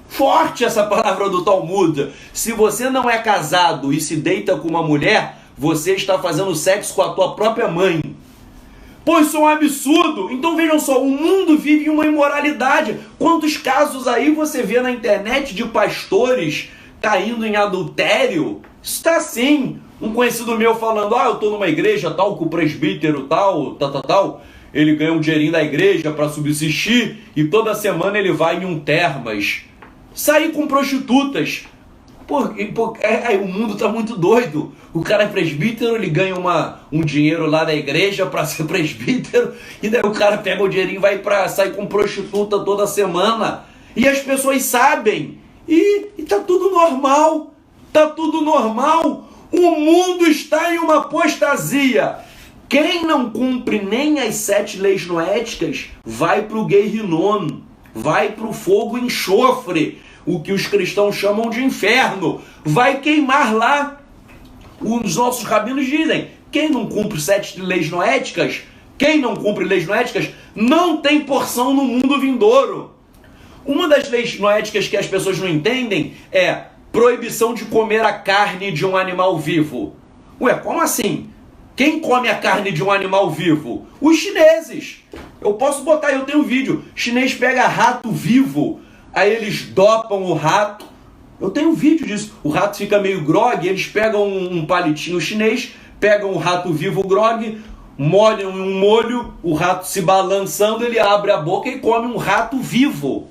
Forte essa palavra do Talmud. Se você não é casado e se deita com uma mulher, você está fazendo sexo com a tua própria mãe. Pô, isso é um absurdo. Então vejam só, o mundo vive uma imoralidade. Quantos casos aí você vê na internet de pastores caindo em adultério? Isso está assim. Um conhecido meu falando, eu estou numa igreja tal, com o presbítero tal, ele ganha um dinheirinho da igreja para subsistir e toda semana ele vai em um termas, sair com prostitutas. O mundo tá muito doido. O cara é presbítero, ele ganha um dinheiro lá da igreja para ser presbítero, e daí o cara pega o dinheirinho e vai para sair com prostituta toda semana. E as pessoas sabem. E tá tudo normal. Tá tudo normal. O mundo está em uma apostasia. Quem não cumpre nem as 7 leis noéticas vai para o Gehinnom, vai para o fogo e enxofre, o que os cristãos chamam de inferno, vai queimar lá. Os nossos rabinos dizem, quem não cumpre 7 leis noéticas, quem não cumpre leis noéticas, não tem porção no mundo vindouro. Uma das leis noéticas que as pessoas não entendem é proibição de comer a carne de um animal vivo. Ué, como assim? Quem come a carne de um animal vivo? Os chineses. Eu posso botar, eu tenho um vídeo. O chinês pega rato vivo, aí eles dopam o rato. Eu tenho um vídeo disso. O rato fica meio grogue, eles pegam um palitinho chinês, pegam o rato vivo grogue, molham em um molho, o rato se balançando, ele abre a boca e come um rato vivo.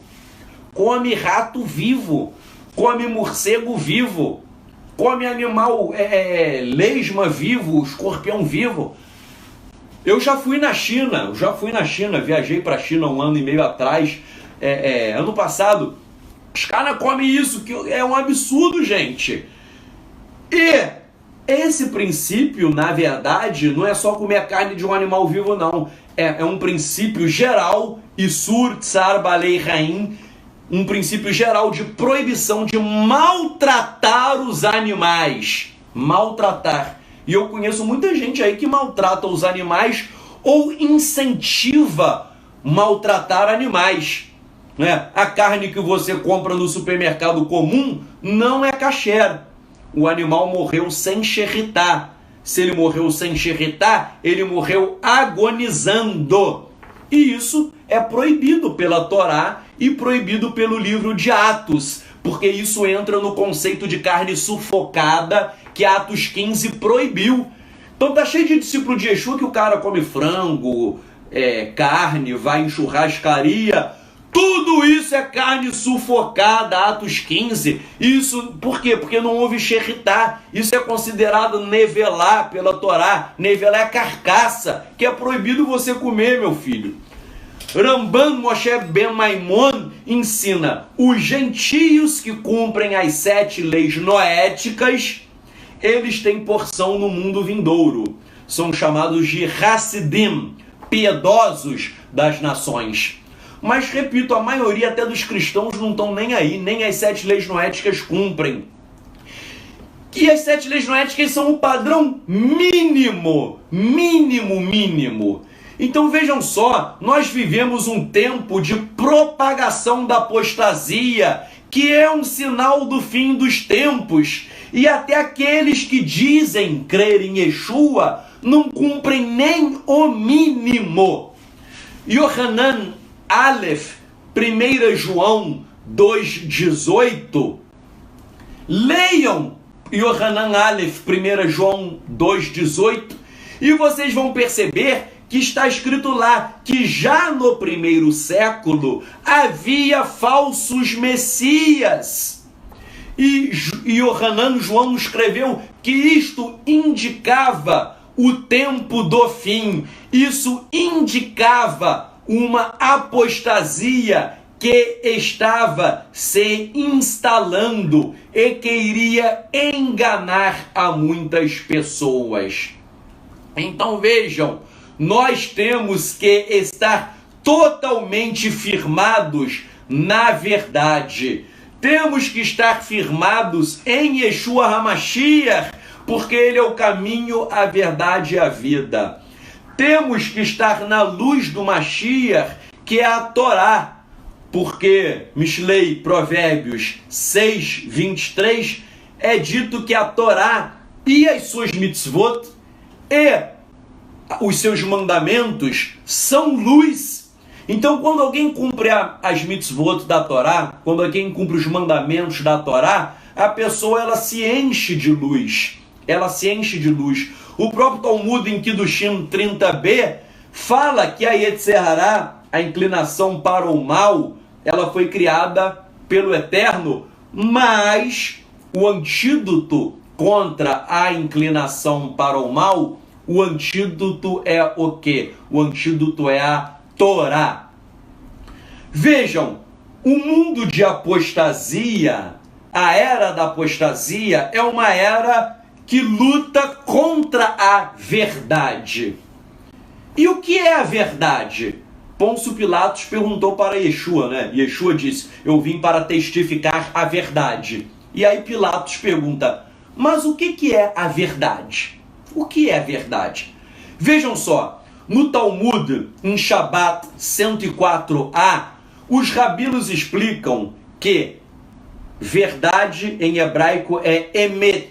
Come rato vivo. Come morcego vivo, come animal lesma vivo, escorpião vivo. Eu já fui na China, viajei para a China 1 ano e meio atrás, ano passado. Os caras comem isso, que é um absurdo, gente. E esse princípio, na verdade, não é só comer a carne de um animal vivo, não. É um princípio geral, Isur Tsar Balei Raim, um princípio geral de proibição de maltratar os animais. Maltratar. E eu conheço muita gente aí que maltrata os animais ou incentiva maltratar animais. Né? A carne que você compra no supermercado comum não é kasher. O animal morreu sem xerritar. Se ele morreu sem xerritar, ele morreu agonizando. E isso é proibido pela Torá e proibido pelo livro de Atos, porque isso entra no conceito de carne sufocada que Atos 15 proibiu. Então tá cheio de discípulo de Yeshua que o cara come frango, carne, vai em churrascaria. Tudo isso é carne sufocada, Atos 15. Isso, por quê? Porque não houve xerritá. Isso é considerado nevelá pela Torá. Nevelá é carcaça, que é proibido você comer, meu filho. Ramban Moshe Ben Maimon ensina: os gentios que cumprem as 7 leis noéticas, eles têm porção no mundo vindouro. São chamados de Hassidim, piedosos das nações. Mas, repito, a maioria até dos cristãos não estão nem aí, nem as 7 leis noéticas cumprem. E as 7 leis noéticas são o padrão mínimo. Então vejam só, nós vivemos um tempo de propagação da apostasia, que é um sinal do fim dos tempos. E até aqueles que dizem crer em Yeshua não cumprem nem o mínimo. Yohanan Aleph, 1 João 2,18. Leiam Yohanan Aleph, 1 João 2,18, e vocês vão perceber que está escrito lá que já no primeiro século havia falsos messias. E Yohanan João escreveu que isto indicava o tempo do fim. Isso indicava uma apostasia que estava se instalando e que iria enganar a muitas pessoas. Então vejam, nós temos que estar totalmente firmados na verdade. Temos que estar firmados em Yeshua HaMashiach, porque ele é o caminho, a verdade e a vida. Temos que estar na luz do Mashiach, que é a Torá, porque Mishlei, Provérbios 6, 23, é dito que a Torá e as suas mitzvot e os seus mandamentos são luz. Então, quando alguém cumpre as mitzvot da Torá, quando alguém cumpre os mandamentos da Torá, a pessoa ela se enche de luz. Ela se enche de luz. O próprio Talmud em Kiddushin 30b fala que a Yetzer Hará, a inclinação para o mal, ela foi criada pelo Eterno, mas o antídoto contra a inclinação para o mal, o antídoto é o quê? O antídoto é a Torá. Vejam, o mundo de apostasia, a era da apostasia, é uma era que luta contra a verdade. E o que é a verdade? Pôncio Pilatos perguntou para Yeshua, né? Yeshua disse: eu vim para testificar a verdade. E aí Pilatos pergunta: mas o que é a verdade? O que é a verdade? Vejam só, no Talmud, em Shabat 104a, os rabinos explicam que verdade em hebraico é emet.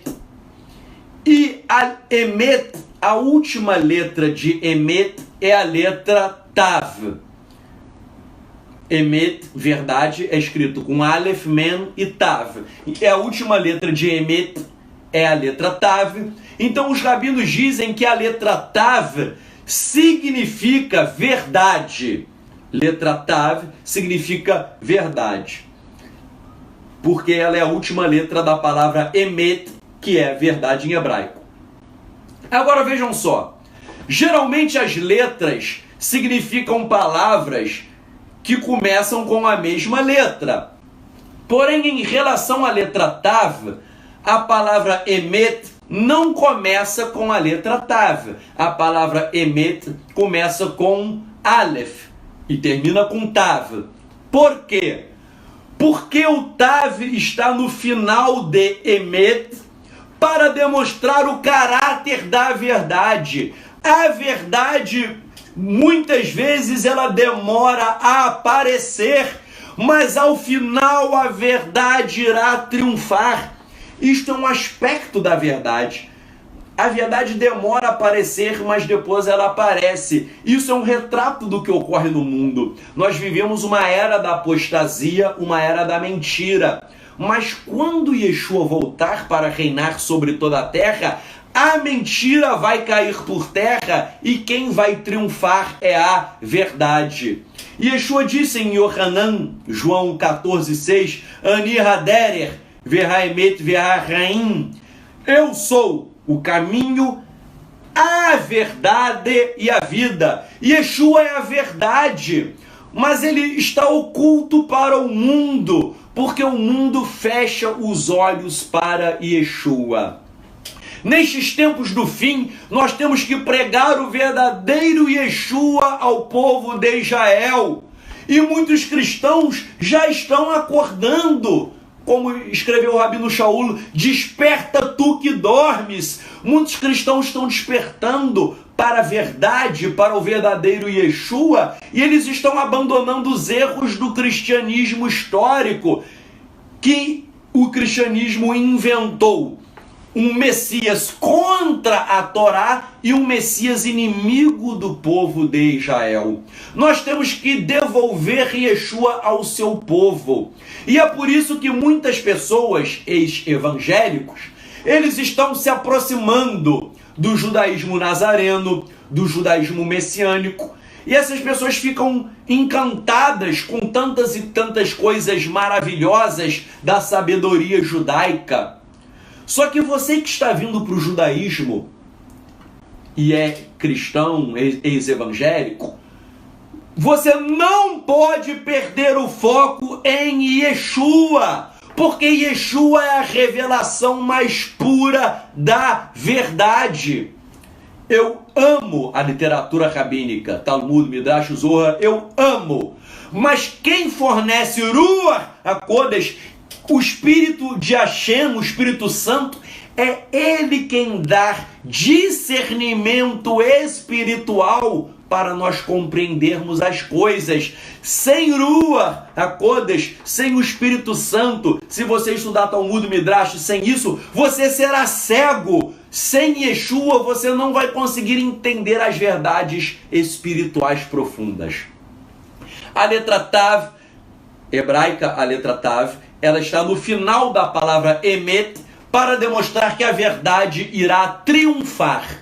E a emet, a última letra de emet é a letra tav. Emet, verdade, é escrito com alef, men e tav. E a última letra de emet é a letra tav. Então os rabinos dizem que a letra tav significa verdade. Letra tav significa verdade, porque ela é a última letra da palavra emet, que é verdade em hebraico. Agora vejam só, geralmente as letras significam palavras que começam com a mesma letra. Porém, em relação à letra tav, a palavra emet não começa com a letra tav. A palavra emet começa com alef e termina com tav. Por quê? Porque o tav está no final de emet para demonstrar o caráter da verdade. A verdade, muitas vezes, ela demora a aparecer, mas ao final a verdade irá triunfar. Isto é um aspecto da verdade. A verdade demora a aparecer, mas depois ela aparece. Isso é um retrato do que ocorre no mundo. Nós vivemos uma era da apostasia, uma era da mentira. Mas quando Yeshua voltar para reinar sobre toda a terra, a mentira vai cair por terra e quem vai triunfar é a verdade. Yeshua disse em Yohanan, João 14,6, Ani haderer, verhaemet verhaim. Eu sou o caminho, a verdade e a vida. Yeshua é a verdade, mas ele está oculto para o mundo, porque o mundo fecha os olhos para Yeshua. Nestes tempos do fim, nós temos que pregar o verdadeiro Yeshua ao povo de Israel. E muitos cristãos já estão acordando. Como escreveu o Rabino Shaul, desperta tu que dormes. Muitos cristãos estão despertando para a verdade, para o verdadeiro Yeshua, e eles estão abandonando os erros do cristianismo histórico, que o cristianismo inventou um Messias contra a Torá e um Messias inimigo do povo de Israel. Nós temos que devolver Yeshua ao seu povo. E é por isso que muitas pessoas, ex-evangélicos, eles estão se aproximando do judaísmo nazareno, do judaísmo messiânico, e essas pessoas ficam encantadas com tantas e tantas coisas maravilhosas da sabedoria judaica. Só que você que está vindo para o judaísmo e é cristão, ex-evangélico, você não pode perder o foco em Yeshua, porque Yeshua é a revelação mais pura da verdade. Eu amo a literatura rabínica, Talmud, Midrash, Zohar, eu amo. Mas quem fornece Ruach HaKodesh, o Espírito de Hashem, o Espírito Santo, é Ele quem dá discernimento espiritual para nós compreendermos as coisas. Sem Ruach HaKodesh, sem o Espírito Santo, se você estudar Talmud, Midrash, sem isso, você será cego. Sem Yeshua, você não vai conseguir entender as verdades espirituais profundas. A letra Tav, hebraica, a letra Tav, ela está no final da palavra Emet, para demonstrar que a verdade irá triunfar.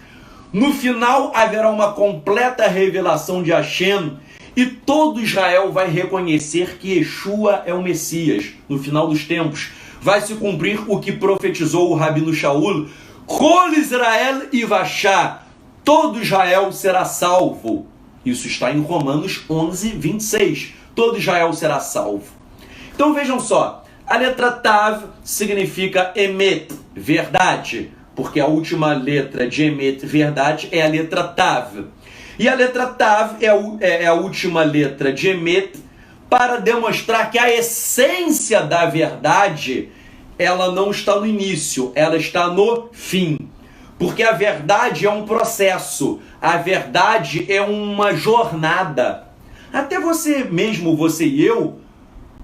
No final haverá uma completa revelação de Hashem e todo Israel vai reconhecer que Yeshua é o Messias. No final dos tempos vai se cumprir o que profetizou o Rabino Shaul: Kol Israel Ivashá, todo Israel será salvo. Isso está em Romanos 11, 26. Todo Israel será salvo. Então vejam só, a letra Tav significa Emet, verdade, porque a última letra de Emet, verdade, é a letra Tav. E a letra Tav é a última letra de Emet para demonstrar que a essência da verdade, ela não está no início, ela está no fim. Porque a verdade é um processo, a verdade é uma jornada. Até você mesmo, você e eu,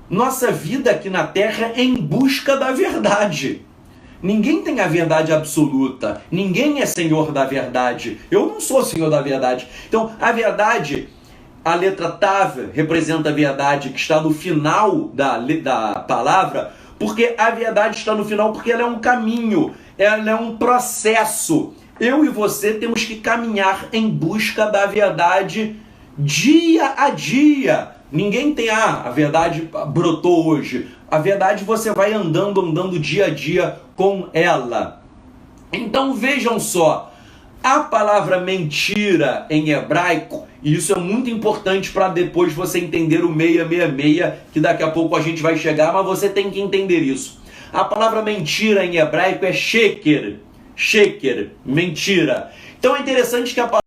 nossa vida aqui na Terra é em busca da verdade. Ninguém tem a verdade absoluta. Ninguém é senhor da verdade. Eu não sou senhor da verdade. Então, a verdade, a letra Tav representa a verdade que está no final da palavra, porque a verdade está no final porque ela é um caminho, ela é um processo. Eu e você temos que caminhar em busca da verdade dia a dia. Ninguém tem, a verdade brotou hoje. A verdade você vai andando dia a dia com ela. Então vejam só, a palavra mentira em hebraico, e isso é muito importante para depois você entender o 666, que daqui a pouco a gente vai chegar, mas você tem que entender isso. A palavra mentira em hebraico é sheker, mentira. Então é interessante que a palavra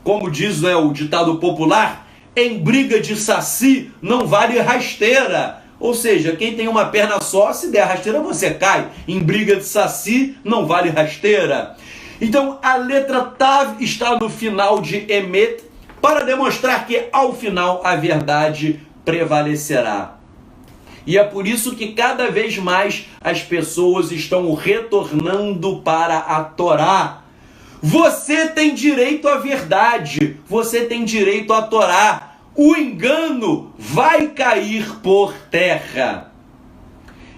como diz, né, o ditado popular, em briga de saci não vale rasteira. Ou seja, quem tem uma perna só, se der rasteira você cai. Em briga de saci não vale rasteira. Então a letra Tav está no final de Emet para demonstrar que ao final a verdade prevalecerá. E é por isso que cada vez mais as pessoas estão retornando para a Torá. Você tem direito à verdade, você tem direito à Torá. O engano vai cair por terra.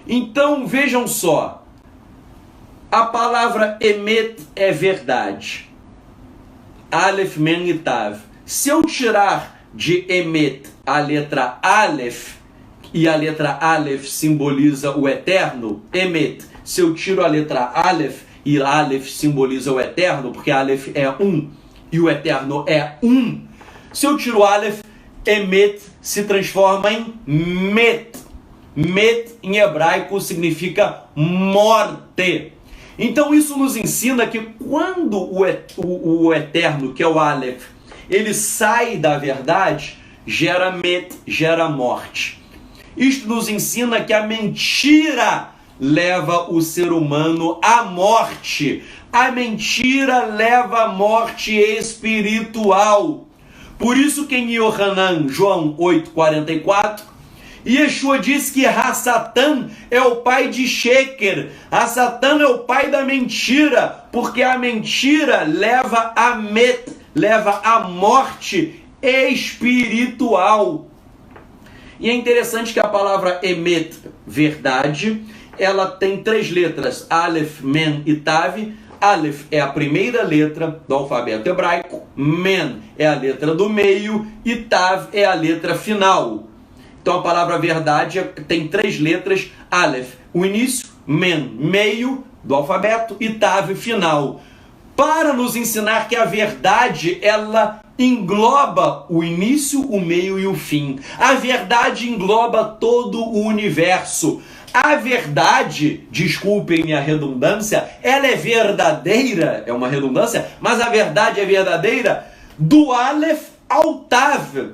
Então vejam só, a palavra Emet é verdade. Aleph, Men e Tav. Se eu tirar de Emet a letra Aleph, e a letra Aleph simboliza o eterno, Emet, se eu tiro a letra Aleph, e Aleph simboliza o eterno, porque Aleph é um, e o eterno é um, se eu tiro Aleph, Emet se transforma em Met. Met em hebraico significa morte. Então isso nos ensina que quando o eterno, que é o Aleph, ele sai da verdade, gera Met, gera morte. Isto nos ensina que a mentira leva o ser humano à morte. A mentira leva à morte espiritual. Por isso que em Yohanan, João 8,44, Yeshua diz que Hassatan é o pai de Sheker. Hassatan é o pai da mentira, porque a mentira leva a Met, leva à morte espiritual. E é interessante que a palavra Emet, verdade, ela tem 3 letras, Aleph, Men e Tav. Aleph é a primeira letra do alfabeto hebraico, Men é a letra do meio e Tav é a letra final. Então a palavra verdade tem 3 letras, Aleph, o início, Men, meio do alfabeto e Tav, final. Para nos ensinar que a verdade, ela engloba o início, o meio e o fim. A verdade engloba todo o universo. A verdade, desculpem a redundância, ela é verdadeira, é uma redundância, mas a verdade é verdadeira do Aleph ao Tav.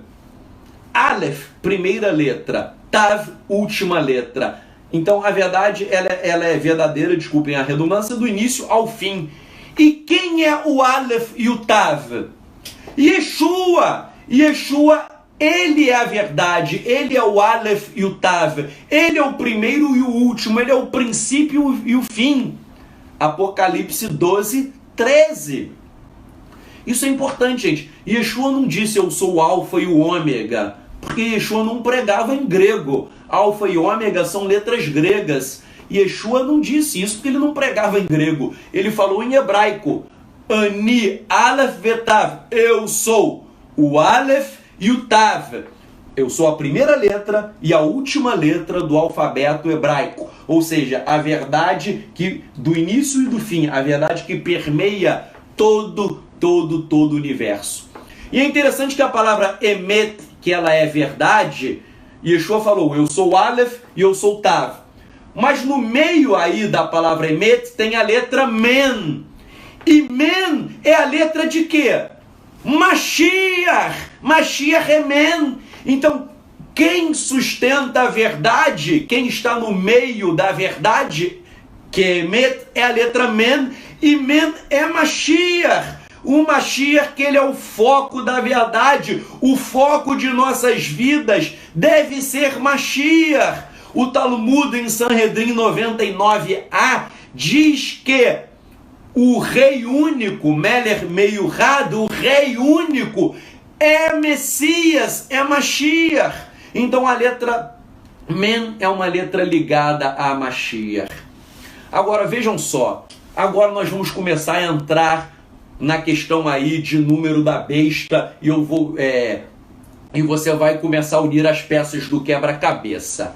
Aleph, primeira letra, Tav, última letra. Então a verdade ela é verdadeira, desculpem a redundância, do início ao fim. E quem é o Aleph e o Tav? Yeshua! Yeshua, ele é a verdade, ele é o Aleph e o Tav, ele é o primeiro e o último, ele é o princípio e o fim. Apocalipse 12, 13. Isso é importante, gente. Yeshua não disse eu sou o Alfa e o Ômega, porque Yeshua não pregava em grego. Alfa e Ômega são letras gregas. Yeshua não disse isso porque ele não pregava em grego. Ele falou em hebraico. Ani Aleph Vetav. Eu sou o Aleph e o Tav. Eu sou a primeira letra e a última letra do alfabeto hebraico. Ou seja, a verdade que do início e do fim, a verdade que permeia todo o universo. E é interessante que a palavra Emet, que ela é verdade, Yeshua falou, eu sou o Aleph e eu sou o Tav. Mas no meio aí da palavra Emet tem a letra Men. E Men é a letra de quê? Mashiach. Mashiach é Men. Então, quem sustenta a verdade, quem está no meio da verdade, que é Emet, é a letra Men. E Men é Mashiach. O Mashiach, que ele é o foco da verdade. O foco de nossas vidas deve ser Mashiach. O Talmud em Sanhedrin 99a diz que o rei único, Meler Meiurad, o rei único, é Messias, é Mashiach. Então a letra Men é uma letra ligada a Mashiach. Agora vejam só, agora nós vamos começar a entrar na questão aí de número da besta e e você vai começar a unir as peças do quebra-cabeça.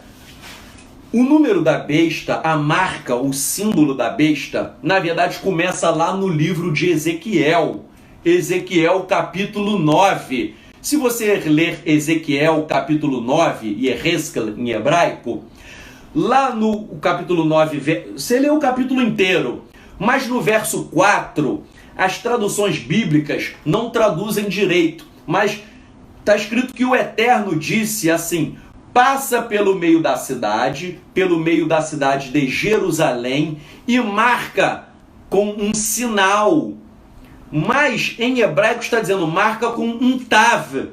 O número da besta, a marca, o símbolo da besta, na verdade começa lá no livro de Ezequiel. Ezequiel capítulo 9. Se você ler Ezequiel capítulo 9, Yehezkel em hebraico, lá no capítulo 9, você lê o capítulo inteiro, mas no verso 4, as traduções bíblicas não traduzem direito, mas está escrito que o Eterno disse assim: passa pelo meio da cidade de Jerusalém e marca com um sinal. Mas em hebraico está dizendo marca com um tav.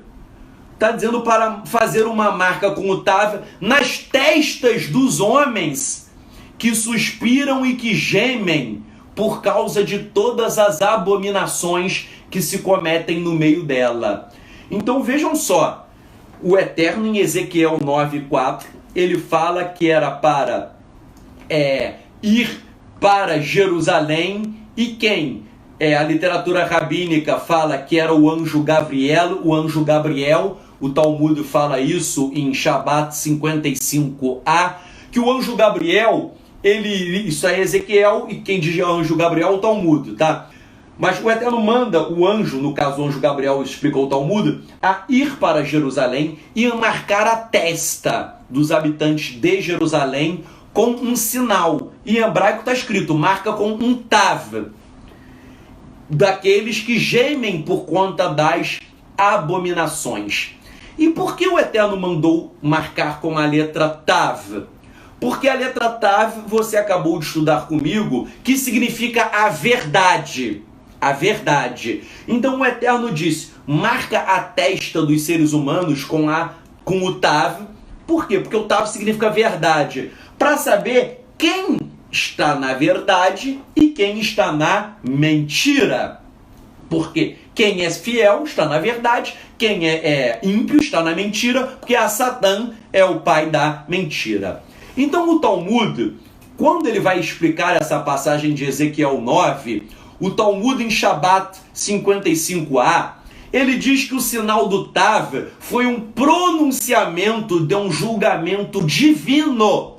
Está dizendo para fazer uma marca com o tav nas testas dos homens que suspiram e que gemem por causa de todas as abominações que se cometem no meio dela. Então vejam só, o Eterno em Ezequiel 9:4, ele fala que era para ir para Jerusalém, e quem? A literatura rabínica fala que era o anjo Gabriel, o Talmud fala isso em Shabat 55a, que o anjo Gabriel, isso é Ezequiel, e quem diz anjo Gabriel é o Talmud, tá? Mas o Eterno manda o anjo, no caso o anjo Gabriel explicou o Talmud, a ir para Jerusalém e marcar a testa dos habitantes de Jerusalém com um sinal. Em hebraico está escrito, marca com um tav, daqueles que gemem por conta das abominações. E por que o Eterno mandou marcar com a letra tav? Porque a letra tav, você acabou de estudar comigo, que significa a verdade. A verdade. Então o Eterno disse, marca a testa dos seres humanos com o tav. Por quê? Porque o tav significa verdade. Para saber quem está na verdade e quem está na mentira. Porque quem é fiel está na verdade, quem é ímpio está na mentira, porque a Satã é o pai da mentira. Então o Talmud, quando ele vai explicar essa passagem de Ezequiel 9, o Talmud em Shabat 55a, ele diz que o sinal do Tav foi um pronunciamento de um julgamento divino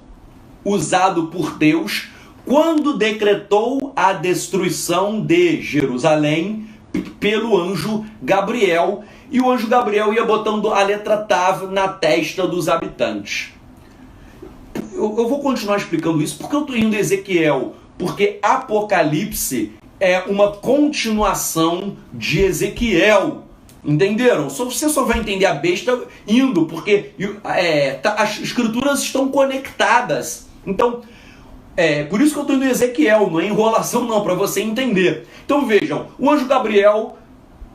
usado por Deus quando decretou a destruição de Jerusalém pelo anjo Gabriel, e o anjo Gabriel ia botando a letra Tav na testa dos habitantes. Eu vou continuar explicando isso porque eu estou indo em Ezequiel, porque Apocalipse é uma continuação de Ezequiel. Entenderam? Você só vai entender a besta indo, porque as escrituras estão conectadas. Então, por isso que eu estou indo em Ezequiel, não é enrolação não, para você entender. Então vejam, o anjo Gabriel,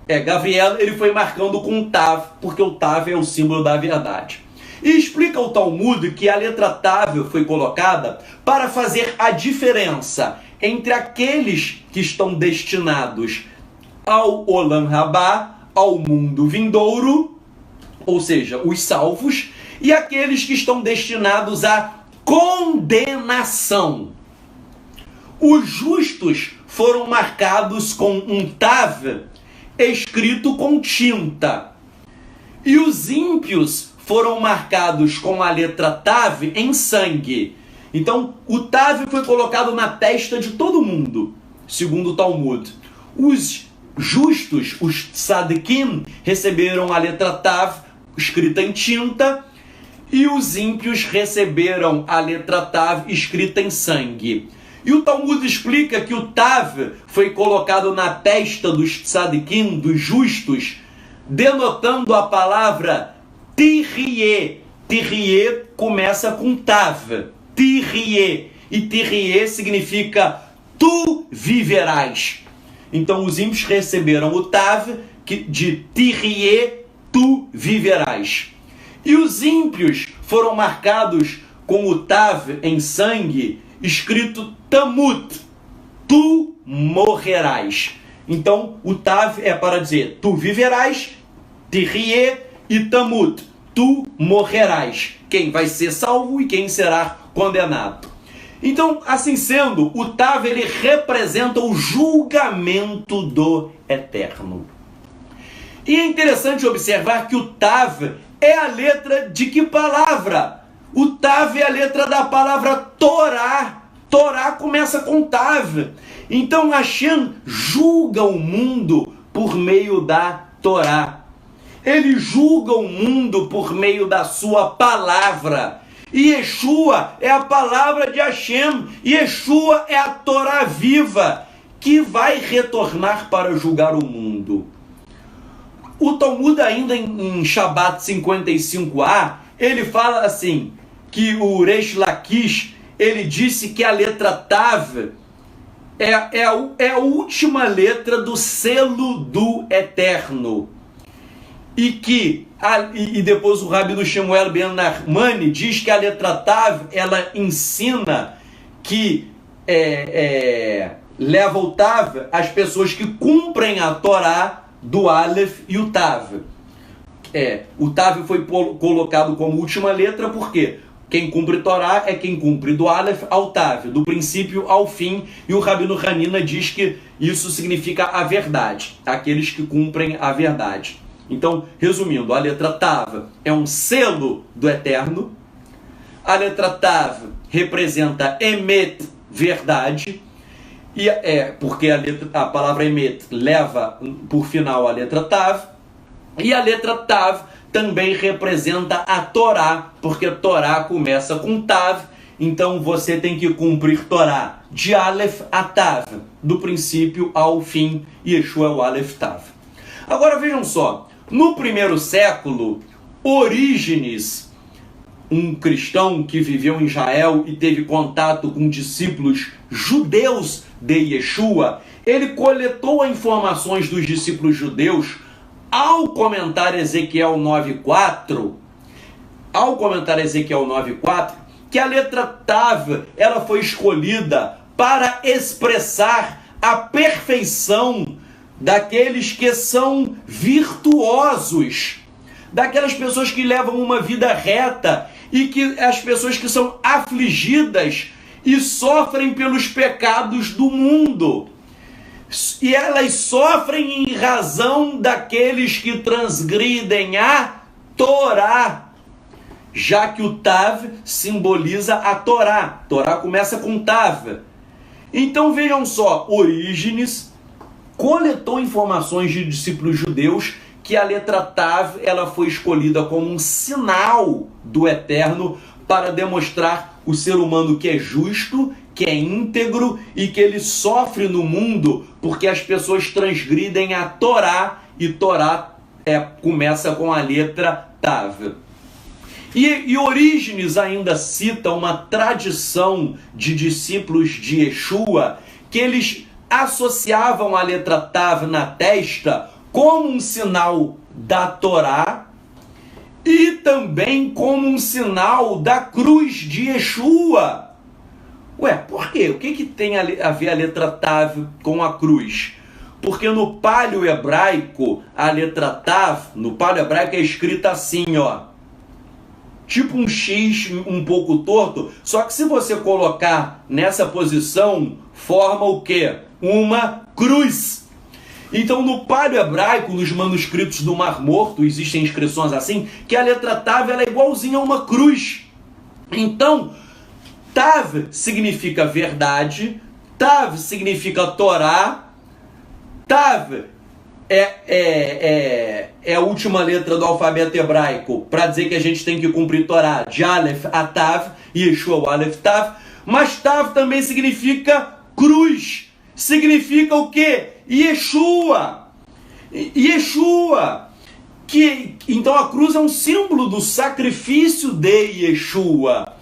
ele foi marcando com o Tav, porque o Tav é o símbolo da verdade. E explica o Talmud que a letra Tav foi colocada para fazer a diferença entre aqueles que estão destinados ao Olam Rabá, ao mundo vindouro, ou seja, os salvos, e aqueles que estão destinados à condenação. Os justos foram marcados com um Tav escrito com tinta, e os ímpios foram marcados com a letra Tav em sangue. Então, o Tav foi colocado na testa de todo mundo, segundo o Talmud. Os justos, os tzadikim, receberam a letra Tav escrita em tinta, e os ímpios receberam a letra Tav escrita em sangue. E o Talmud explica que o Tav foi colocado na testa dos tzadikim, dos justos, denotando a palavra Tirie. Tirie começa com Tav. Tirie. E Tirie significa tu viverás. Então os ímpios receberam o Tav de Tirie, tu viverás. E os ímpios foram marcados com o Tav em sangue, escrito Tamut, tu morrerás. Então o Tav é para dizer tu viverás, Tirie, e Tamut, tu morrerás. Quem vai ser salvo e quem será condenado. Então, assim sendo, o Tav ele representa o julgamento do Eterno. E é interessante observar que o Tav é a letra de que palavra? O Tav é a letra da palavra Torá. Torá começa com Tav. Então Hashem julga o mundo por meio da Torá. Ele julga o mundo por meio da sua palavra. E Yeshua é a palavra de Hashem. Yeshua é a Torá viva que vai retornar para julgar o mundo. O Talmud, ainda em Shabat 55a, ele fala assim, que o Reish Lakish, ele disse que a letra Tav é a última letra do selo do Eterno. E depois o Rabino Shemuel Ben Nachmani diz que a letra Tav, ela ensina que leva o Tav as pessoas que cumprem a Torá do Aleph e o Tav. O Tav foi colocado como última letra porque quem cumpre Torá é quem cumpre do Aleph ao Tav, do princípio ao fim, e o Rabino Hanina diz que isso significa a verdade, aqueles que cumprem a verdade. Então, resumindo, a letra Tav é um selo do Eterno, a letra Tav representa Emet, verdade, e porque a palavra Emet leva por final a letra Tav, e a letra Tav também representa a Torá, porque Torá começa com Tav, então você tem que cumprir Torá de Aleph a Tav, do princípio ao fim, Yeshua é o Aleph Tav. Agora vejam só, no primeiro século, Orígenes, um cristão que viveu em Israel e teve contato com discípulos judeus de Yeshua, ele coletou informações dos discípulos judeus ao comentar Ezequiel 9.4, que a letra Tav, ela foi escolhida para expressar a perfeição daqueles que são virtuosos, daquelas pessoas que levam uma vida reta e que as pessoas que são afligidas e sofrem pelos pecados do mundo. E elas sofrem em razão daqueles que transgridem a Torá, já que o Tav simboliza a Torá. Torá começa com Tav. Então vejam só, Orígenes coletou informações de discípulos judeus que a letra Tav, ela foi escolhida como um sinal do Eterno para demonstrar o ser humano que é justo, que é íntegro e que ele sofre no mundo porque as pessoas transgridem a Torá, e Torá começa com a letra Tav. E Orígenes ainda cita uma tradição de discípulos de Yeshua que eles associavam a letra Tav na testa como um sinal da Torá e também como um sinal da cruz de Yeshua. Ué, por quê? O que tem a ver a letra Tav com a cruz? Porque no paleo hebraico, a letra Tav, no paleo hebraico é escrita assim, ó. Tipo um X um pouco torto, só que se você colocar nessa posição, forma o quê? Uma cruz. Então no paleo hebraico, nos manuscritos do Mar Morto, existem inscrições assim, que a letra Tav ela é igualzinha a uma cruz. Então, Tav significa verdade, Tav significa Torá, Tav é a última letra do alfabeto hebraico para dizer que a gente tem que cumprir Torá, de Aleph a Tav, Yeshua o Aleph Tav, mas Tav também significa cruz, significa o quê? Yeshua, então a cruz é um símbolo do sacrifício de Yeshua.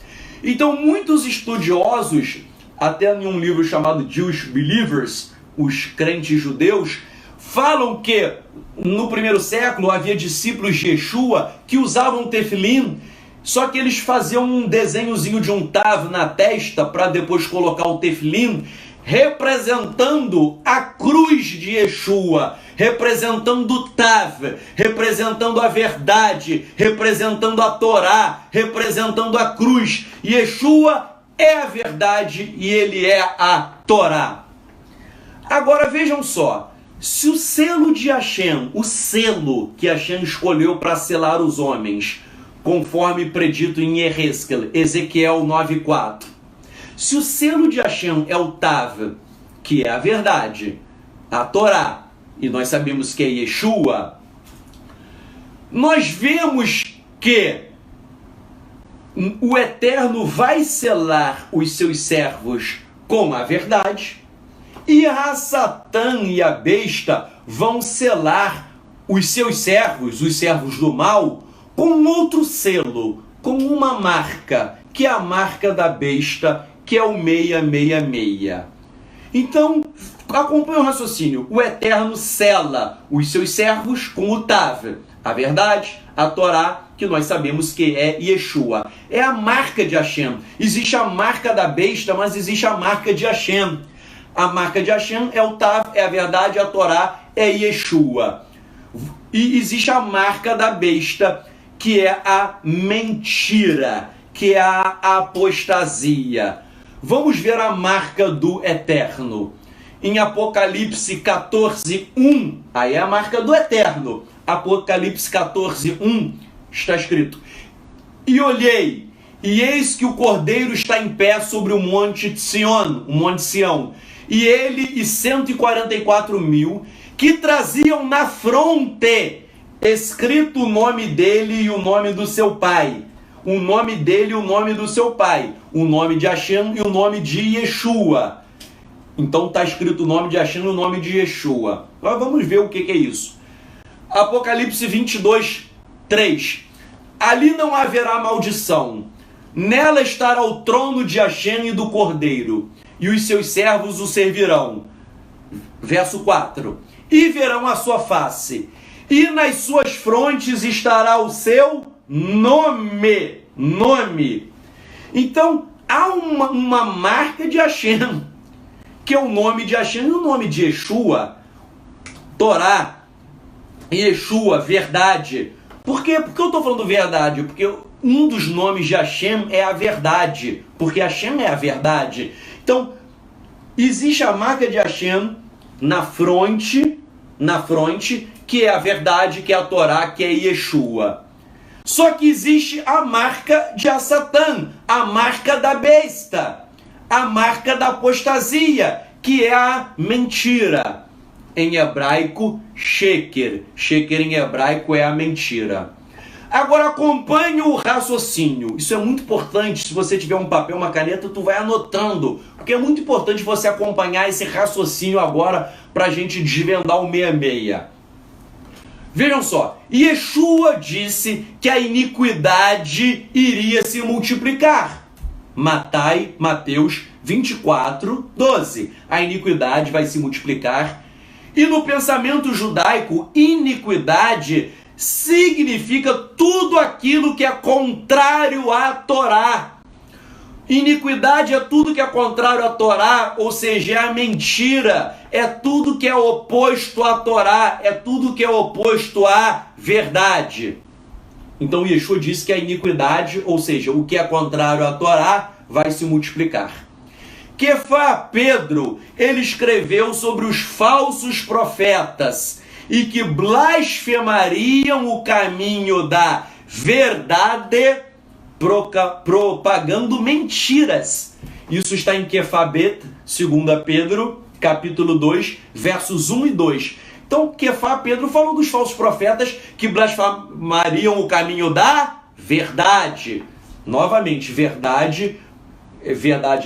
Então muitos estudiosos, até em um livro chamado Jewish Believers, os crentes judeus, falam que no primeiro século havia discípulos de Yeshua que usavam tefilim, só que eles faziam um desenhozinho de um Tav na testa para depois colocar o tefilim, representando a cruz de Yeshua, representando o Tav, representando a verdade, representando a Torá, representando a cruz. Yeshua é a verdade e ele é a Torá. Agora vejam só, se o selo de Hashem, o selo que Hashem escolheu para selar os homens, conforme predito em Ezequiel 9.4, se o selo de Hashem é o Tav, que é a verdade, a Torá, e nós sabemos que é Yeshua, nós vemos que o Eterno vai selar os seus servos com a verdade E a Satã e a besta vão selar os seus servos, os servos do mal, com outro selo, com uma marca, que é a marca da besta, que é o 666. Então, acompanhe o raciocínio. O Eterno sela os seus servos com o Tav, a verdade, a Torá, que nós sabemos que é Yeshua. É a marca de Hashem. Existe a marca da besta, mas existe a marca de Hashem. A marca de Hashem é o Tav, é a verdade, a Torá, é Yeshua. E existe a marca da besta, que é a mentira, que é a apostasia. Vamos ver a marca do Eterno. Em Apocalipse 14:1, aí é a marca do Eterno. Apocalipse 14:1 está escrito: E olhei, e eis que o Cordeiro está em pé sobre o monte de Sião, o monte Sião, e ele e 144.000 que traziam na fronte escrito o nome dele e o nome do seu pai. O nome dele e o nome do seu pai. O nome de Hashem e o nome de Yeshua. Então está escrito o nome de Hashem e o nome de Yeshua. Agora vamos ver o que é isso. Apocalipse 22:3. Ali não haverá maldição. Nela estará o trono de Hashem e do Cordeiro, e os seus servos o servirão. Verso 4. E verão a sua face, e nas suas frontes estará o seu nome. Então, há uma marca de Hashem, que é o nome de Hashem e o nome de Yeshua, Torá, Yeshua, verdade. Por quê? Por que eu estou falando verdade? Porque um dos nomes de Hashem é a verdade, porque Hashem é a verdade. Então, existe a marca de Hashem na fronte, que é a verdade, que é a Torá, que é Yeshua. Só que existe a marca de Satã, a marca da besta, a marca da apostasia, que é a mentira. Em hebraico, sheker. Sheker em hebraico é a mentira. Agora acompanhe o raciocínio. Isso é muito importante. Se você tiver um papel, uma caneta, tu vai anotando. Porque é muito importante você acompanhar esse raciocínio agora para a gente desvendar o 66. Vejam só. Yeshua disse que a iniquidade iria se multiplicar. Mateus 24:12. A iniquidade vai se multiplicar. E no pensamento judaico, iniquidade significa tudo aquilo que é contrário à Torá. Iniquidade é tudo que é contrário à Torá, ou seja, é a mentira, é tudo que é oposto à Torá, é tudo que é oposto à verdade. Então Yeshua disse que a iniquidade, ou seja, o que é contrário à Torá, vai se multiplicar. Kefá Pedro, ele escreveu sobre os falsos profetas e que blasfemariam o caminho da verdade, propagando mentiras. Isso está em Kefabet, 2 Pedro, capítulo 2, versos 1 e 2. Então, Kefá Pedro falou dos falsos profetas que blasfemariam o caminho da verdade. Novamente, verdade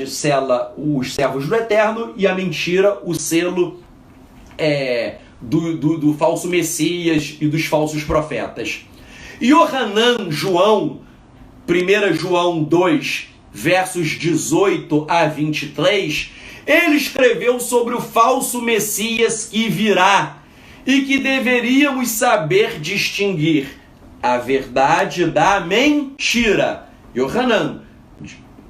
sela os servos do Eterno e a mentira, o selo do falso Messias e dos falsos profetas. Yohanan, João, 1 João 2, versos 18 a 23, ele escreveu sobre o falso Messias que virá e que deveríamos saber distinguir a verdade da mentira. Yohanan,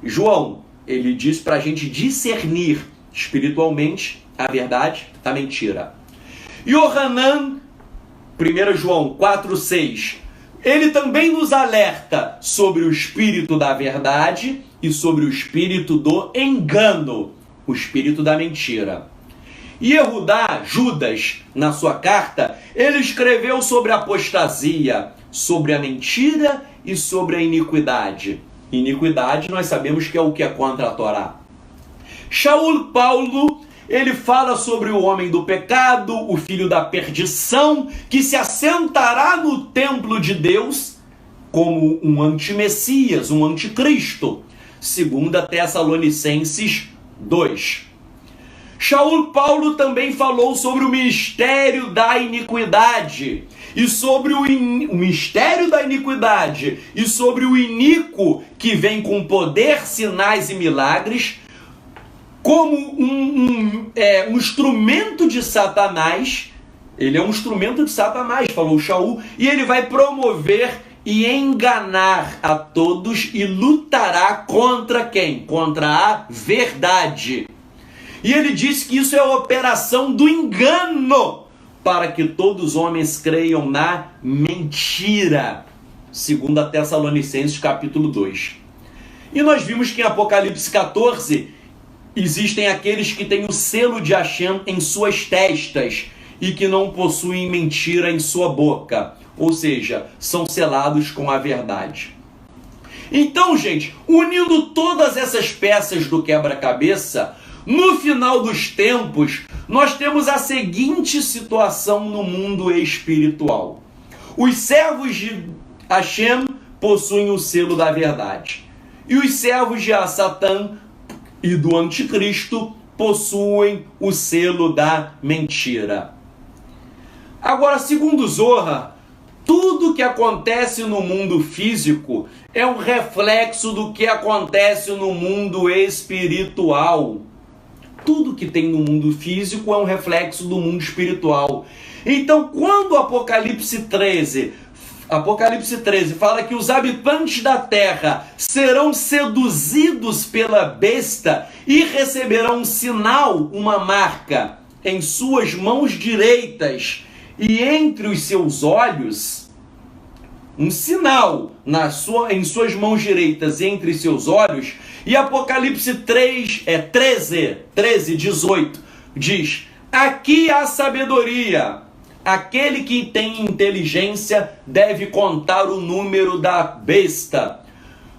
João, ele diz para a gente discernir espiritualmente a verdade da mentira. Yohanan, 1 João 4,6, ele também nos alerta sobre o espírito da verdade e sobre o espírito do engano, o espírito da mentira. E Yehudá, Judas, na sua carta, ele escreveu sobre a apostasia, sobre a mentira e sobre a iniquidade. Iniquidade nós sabemos que é o que é contra a Torá. Shaul Paulo, ele fala sobre o homem do pecado, o filho da perdição, que se assentará no templo de Deus como um antimessias, um anticristo. 2 Tessalonicenses 2. Paulo também falou sobre o mistério da iniquidade e sobre o mistério da iniquidade e sobre o iníquo que vem com poder, sinais e milagres como um instrumento de Satanás. Ele é um instrumento de Satanás, falou Shaul, e ele vai promover e enganar a todos e lutará contra quem? Contra a verdade. E ele disse que isso é a operação do engano, para que todos os homens creiam na mentira, segundo a Tessalonicenses capítulo 2. E nós vimos que em Apocalipse 14, existem aqueles que têm o selo de Hashem em suas testas e que não possuem mentira em sua boca, ou seja, são selados com a verdade. Então, gente, unindo todas essas peças do quebra-cabeça, no final dos tempos, nós temos a seguinte situação no mundo espiritual. Os servos de Hashem possuem o selo da verdade, e os servos de Satã e do anticristo possuem o selo da mentira. Agora, segundo Zohar, tudo que acontece no mundo físico é um reflexo do que acontece no mundo espiritual. Tudo que tem no mundo físico é um reflexo do mundo espiritual. Então, quando Apocalipse 13 fala que os habitantes da terra serão seduzidos pela besta e receberão um sinal, uma marca, em suas mãos direitas e entre os seus olhos, um sinal em suas mãos direitas e entre seus olhos, e Apocalipse 13:18 diz: aqui há sabedoria. Aquele que tem inteligência deve contar o número da besta,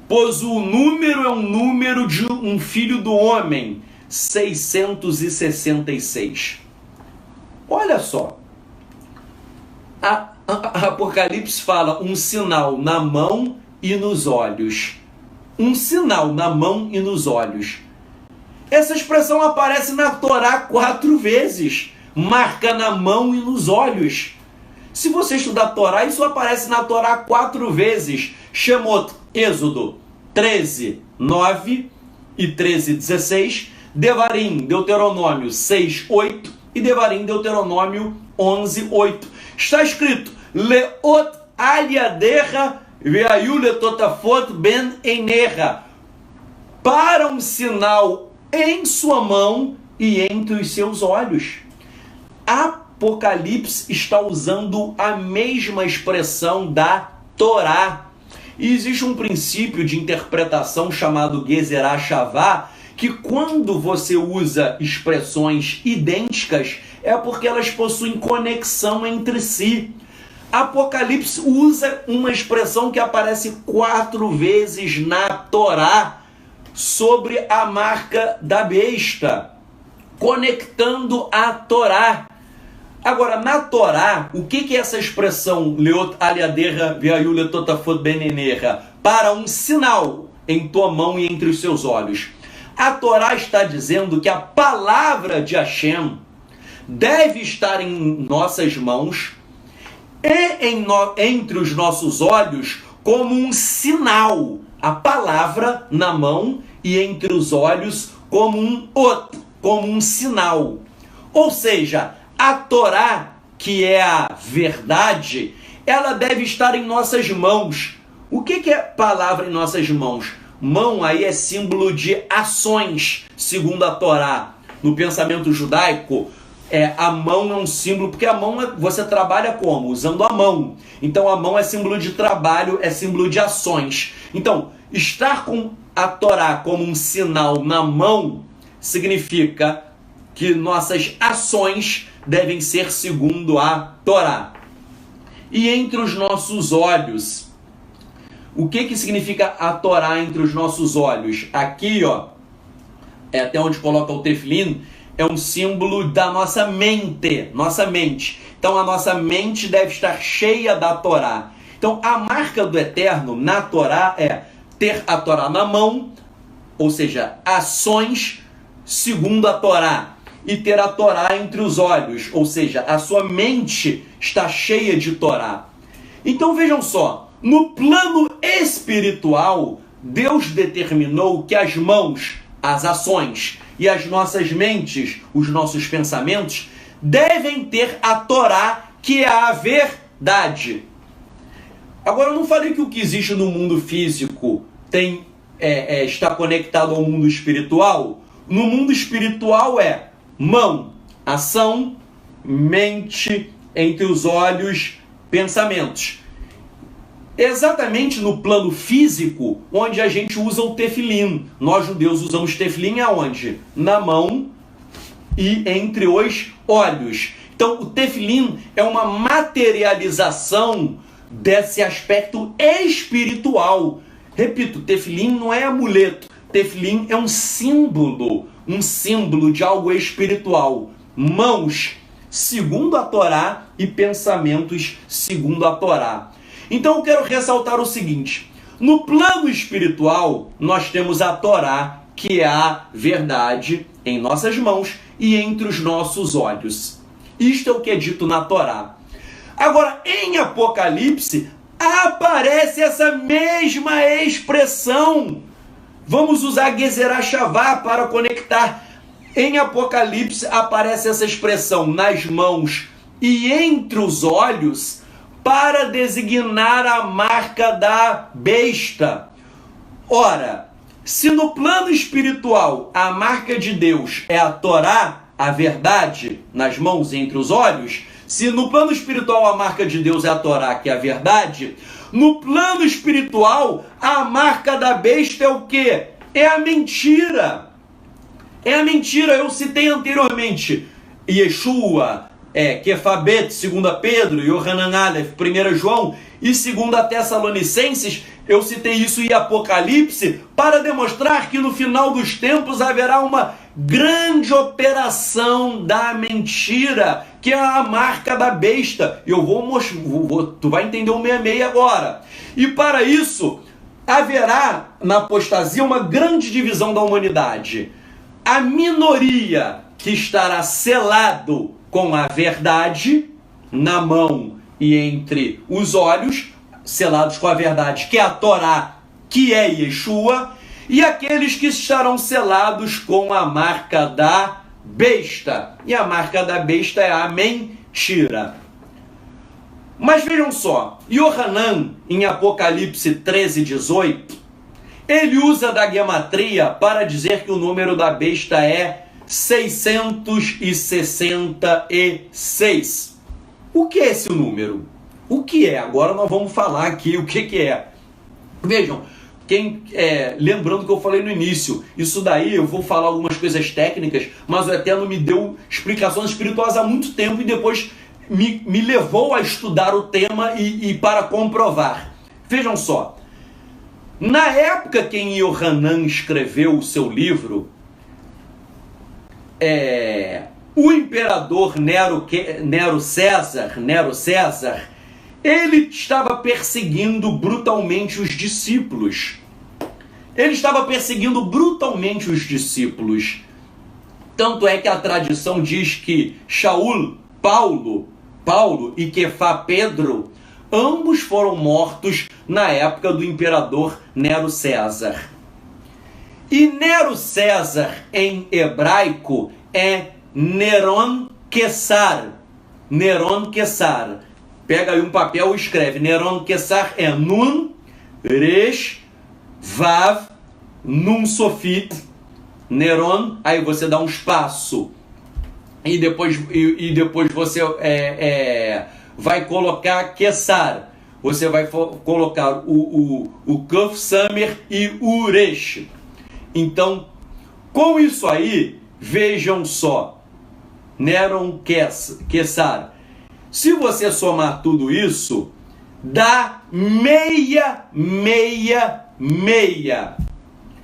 pois o número é um número de um filho do homem, 666. Olha só, a Apocalipse fala um sinal na mão e nos olhos. Um sinal na mão e nos olhos. Essa expressão aparece na Torá 4 vezes. Marca na mão e nos olhos. Se você estudar a Torá, isso aparece na Torá 4 vezes. Shemot, Êxodo 13:9 e 13:16. Devarim, Deuteronômio 6:8 e Devarim, Deuteronômio 11:8. Está escrito: Leot aliaderra veayu letotafot ben einerra, para um sinal em sua mão e entre os seus olhos. Apocalipse está usando a mesma expressão da Torá. E existe um princípio de interpretação chamado Gezerah Shavá, que quando você usa expressões idênticas, é porque elas possuem conexão entre si. Apocalipse usa uma expressão que aparece 4 vezes na Torá sobre a marca da besta, conectando a Torá. Agora, na Torá, o que é essa expressão Leot aliaderra veayu letotafot benenerra? Para um sinal em tua mão e entre os seus olhos. A Torá está dizendo que a palavra de Hashem deve estar em nossas mãos e entre os nossos olhos como um sinal. A palavra na mão e entre os olhos como um sinal. Ou seja, a Torá, que é a verdade, ela deve estar em nossas mãos. O que é palavra em nossas mãos? Mão aí é símbolo de ações, segundo a Torá. No pensamento judaico, a mão é um símbolo, porque a mão você trabalha como? Usando a mão. Então a mão é símbolo de trabalho, é símbolo de ações. Então, estar com a Torá como um sinal na mão significa que nossas ações devem ser segundo a Torá. E entre os nossos olhos, o que significa a Torá entre os nossos olhos? Aqui, ó, é até onde coloca o tefilim, é um símbolo da nossa mente. Então a nossa mente deve estar cheia da Torá. Então a marca do Eterno na Torá é ter a Torá na mão, ou seja, ações segundo a Torá. e ter a Torá entre os olhos, ou seja, a sua mente está cheia de Torá. Então vejam só, no plano espiritual, Deus determinou que as mãos, as ações e as nossas mentes, os nossos pensamentos, devem ter a Torá, que é a verdade. Agora, eu não falei que o que existe no mundo físico está conectado ao mundo espiritual? No mundo espiritual é mão, ação, mente, entre os olhos, pensamentos. Exatamente no plano físico, onde a gente usa o tefilim. Nós judeus usamos tefilim aonde? Na mão e entre os olhos. Então o tefilim é uma materialização desse aspecto espiritual. Repito, tefilim não é amuleto. Tefilim é um símbolo de algo espiritual. Mãos, segundo a Torá, e pensamentos, segundo a Torá. Então eu quero ressaltar o seguinte: no plano espiritual, nós temos a Torá, que é a verdade, em nossas mãos e entre os nossos olhos. Isto é o que é dito na Torá. Agora, em Apocalipse, aparece essa mesma expressão. Vamos usar Gezerah Shavá para conectar. Em Apocalipse aparece essa expressão, nas mãos e entre os olhos, para designar a marca da besta. Ora, se no plano espiritual a marca de Deus é a Torá, a verdade, nas mãos e entre os olhos, se no plano espiritual a marca de Deus é a Torá, que é a verdade, no plano espiritual a marca da besta é o quê? É a mentira. É a mentira. Eu citei anteriormente Yeshua, Kefabet, 2 Pedro, Yohanan Aleph, 1 João e 2 Tessalonicenses. Eu citei isso em Apocalipse para demonstrar que no final dos tempos haverá uma grande operação da mentira, que é a marca da besta. Eu tu vai entender o 66 agora. E para isso haverá na apostasia uma grande divisão da humanidade. A minoria que estará selado com a verdade na mão e entre os olhos, selados com a verdade, que é a Torá, que é Yeshua, e aqueles que estarão selados com a marca da besta. E a marca da besta é a mentira. Mas vejam só, Yohanan, em Apocalipse 13:18, ele usa da gematria para dizer que o número da besta é 666. O que é esse número? O que é? Agora nós vamos falar aqui o que é. Vejam, lembrando que eu falei no início, isso daí eu vou falar algumas coisas técnicas, mas o Eterno me deu explicações espirituais há muito tempo e depois me levou a estudar o tema e para comprovar. Vejam só, na época que em Yohanan escreveu o seu livro, o imperador Nero César, ele estava perseguindo brutalmente os discípulos. Tanto é que a tradição diz que Shaul, Paulo e Kefá, Pedro, ambos foram mortos na época do imperador Nero César. E Nero César, em hebraico, é Neron Quessar. Pega aí um papel e escreve. Neron Quessar é Nun, Resh, Vav, Nun Sofit, Neron. Aí você dá um espaço. E depois você vai colocar Quessar. Você vai colocar o Kuf Samer e o Resh. Então, com isso aí, vejam só, Neron Quessar. Se você somar tudo isso, dá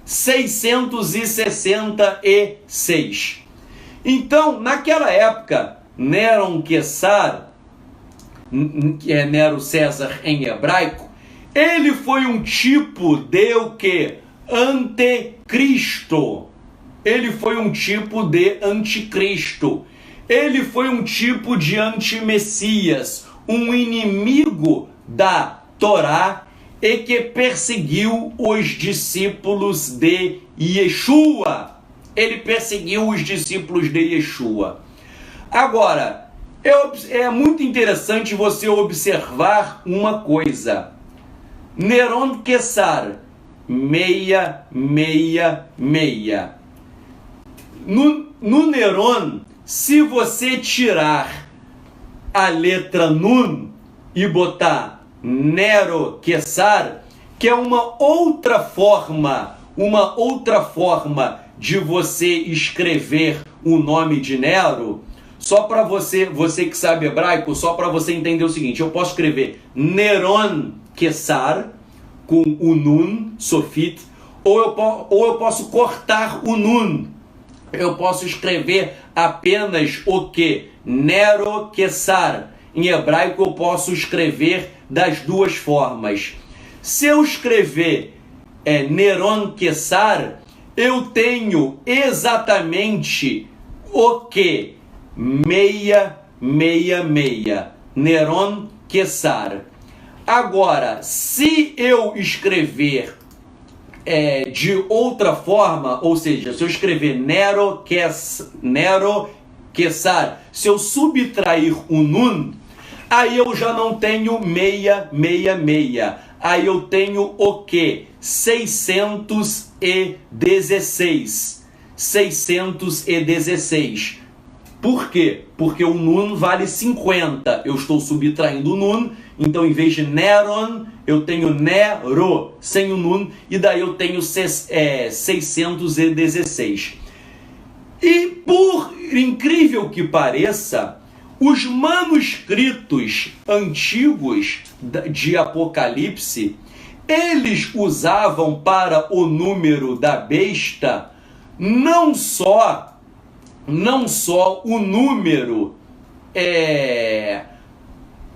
666. Então, naquela época, Neron Quessar, que é Nero César em hebraico, ele foi um tipo de o quê? Anticristo. ele foi um tipo de anticristo. Ele foi um tipo de antimessias, um inimigo da Torá e que perseguiu os discípulos de Yeshua. Ele perseguiu os discípulos de Yeshua. Agora, é muito interessante você observar uma coisa. Neron Quessar, 666. No Neron, se você tirar a letra Nun e botar Nero Quessar, que é uma outra forma de você escrever o nome de Nero, só para você que sabe hebraico, só para você entender o seguinte, eu posso escrever Neron Quessar com o Nun, Sofit, ou eu posso cortar o Nun. Eu posso escrever apenas o que? Nero Quessar. Em hebraico eu posso escrever das duas formas. Se eu escrever Neron Quessar, eu tenho exatamente o que? 666. Neron Quessar. Agora, se eu escrever de outra forma, ou seja, se eu escrever Nero Quessar, se eu subtrair o Nun, aí eu já não tenho 666. Aí eu tenho o que? 616. 616. Por quê? Porque o Nun vale 50. Eu estou subtraindo o Nun, então em vez de Neron, eu tenho Nero, sem o Nun, e daí eu tenho 616. E por incrível que pareça, os manuscritos antigos de Apocalipse, eles usavam para o número da besta não só o número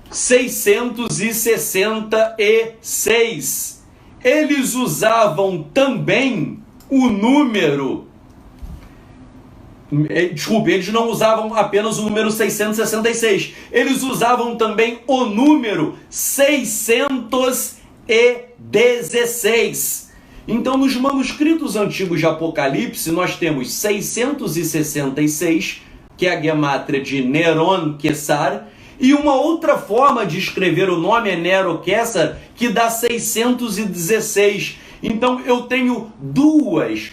666. Eles usavam também o número... Desculpe, eles não usavam apenas o número 666. Eles usavam também o número 616. Então, nos manuscritos antigos de Apocalipse, nós temos 666, que é a gemátria de Neron Quessar, e uma outra forma de escrever o nome é Nero Quessar, que dá 616. Então, eu tenho duas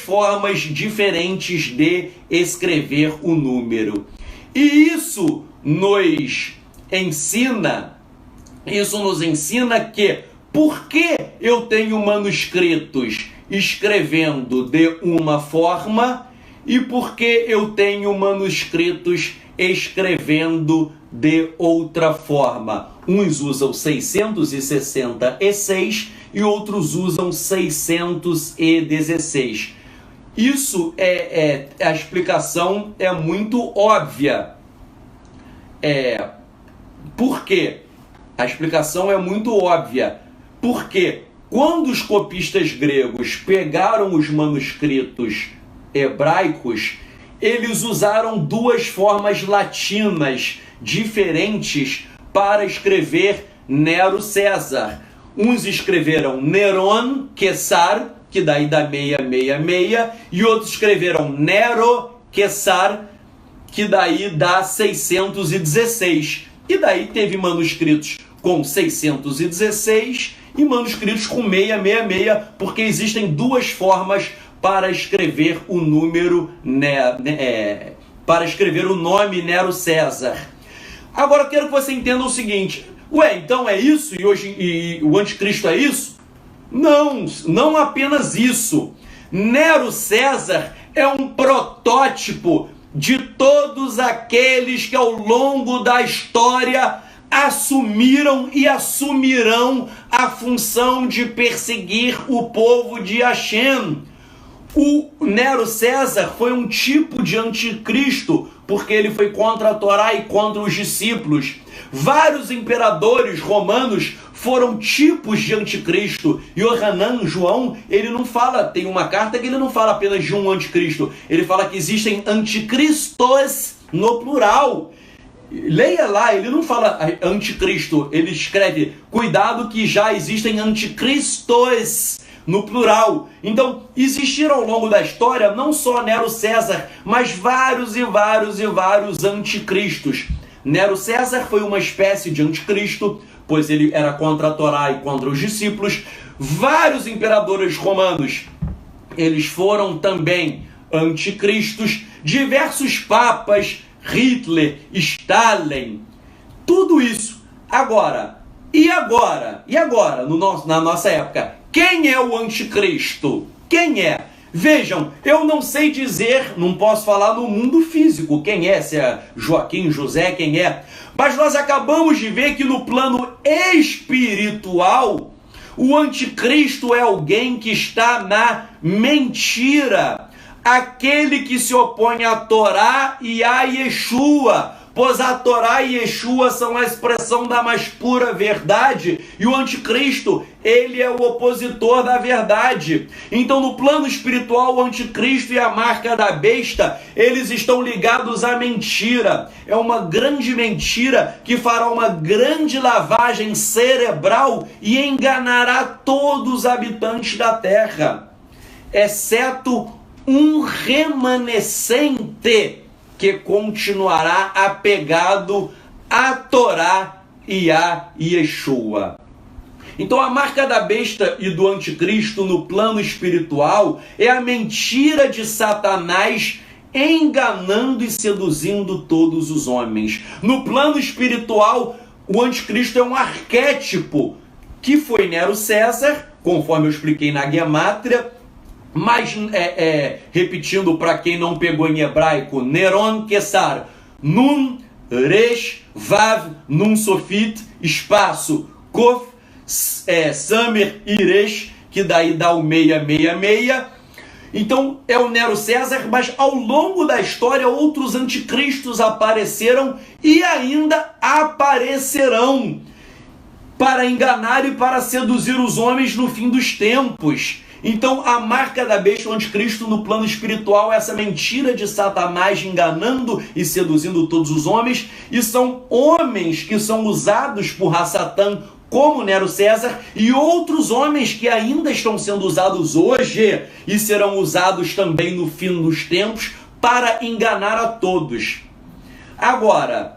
formas diferentes de escrever o número. E isso nos ensina que por que eu tenho manuscritos escrevendo de uma forma e por que eu tenho manuscritos escrevendo de outra forma. Uns usam 666 e outros usam 616. Isso a explicação é muito óbvia. Por quê? A explicação é muito óbvia. Porque quando os copistas gregos pegaram os manuscritos hebraicos, eles usaram duas formas latinas diferentes para escrever Nero César. Uns escreveram Neron Quessar, que daí dá 666, e outros escreveram Nero Quessar, que daí dá 616. E daí teve manuscritos com 616 e manuscritos com 666, porque existem duas formas para escrever o número, para escrever o nome Nero César. Agora eu quero que você entenda o seguinte: então é isso e o anticristo é isso? Não apenas isso. Nero César é um protótipo de todos aqueles que ao longo da história assumiram e assumirão a função de perseguir o povo de Hashem. O Nero César foi um tipo de anticristo, porque ele foi contra a Torá e contra os discípulos. Vários imperadores romanos foram tipos de anticristo. Yohanan, João, ele não fala, tem uma carta que ele não fala apenas de um anticristo, ele fala que existem anticristos no plural. Leia lá, ele não fala anticristo, ele escreve, cuidado que já existem anticristos no plural. Então, existiram ao longo da história não só Nero César, mas vários anticristos. Nero César foi uma espécie de anticristo, pois ele era contra a Torá e contra os discípulos. Vários imperadores romanos, eles foram também anticristos. Diversos papas, Hitler, Stalin, tudo isso. Agora, na nossa época, quem é o anticristo? Quem é? Vejam, eu não sei dizer, não posso falar no mundo físico quem é, se é Joaquim, José, quem é. Mas nós acabamos de ver que no plano espiritual, o anticristo é alguém que está na mentira. Aquele que se opõe à Torá e a Yeshua, pois a Torá e Yeshua são a expressão da mais pura verdade, e o anticristo, ele é o opositor da verdade. Então, no plano espiritual, o anticristo e a marca da besta, eles estão ligados à mentira. É uma grande mentira que fará uma grande lavagem cerebral e enganará todos os habitantes da terra, exceto um remanescente que continuará apegado à Torá e a Yeshua. Então a marca da besta e do anticristo no plano espiritual é a mentira de Satanás enganando e seduzindo todos os homens. No plano espiritual, o anticristo é um arquétipo que foi Nero César, conforme eu expliquei na Gemátria. Mas, repetindo para quem não pegou em hebraico, Neron Kessar, Nun, Resh, Vav, Nun Sofit, espaço, Kof, Samer e Resh, que daí dá o 666. Então, é o Nero César, mas ao longo da história outros anticristos apareceram e ainda aparecerão para enganar e para seduzir os homens no fim dos tempos. Então, a marca da besta, o anticristo, no plano espiritual, é essa mentira de Satanás enganando e seduzindo todos os homens, e são homens que são usados por Satã, como Nero César, e outros homens que ainda estão sendo usados hoje e serão usados também no fim dos tempos para enganar a todos. Agora,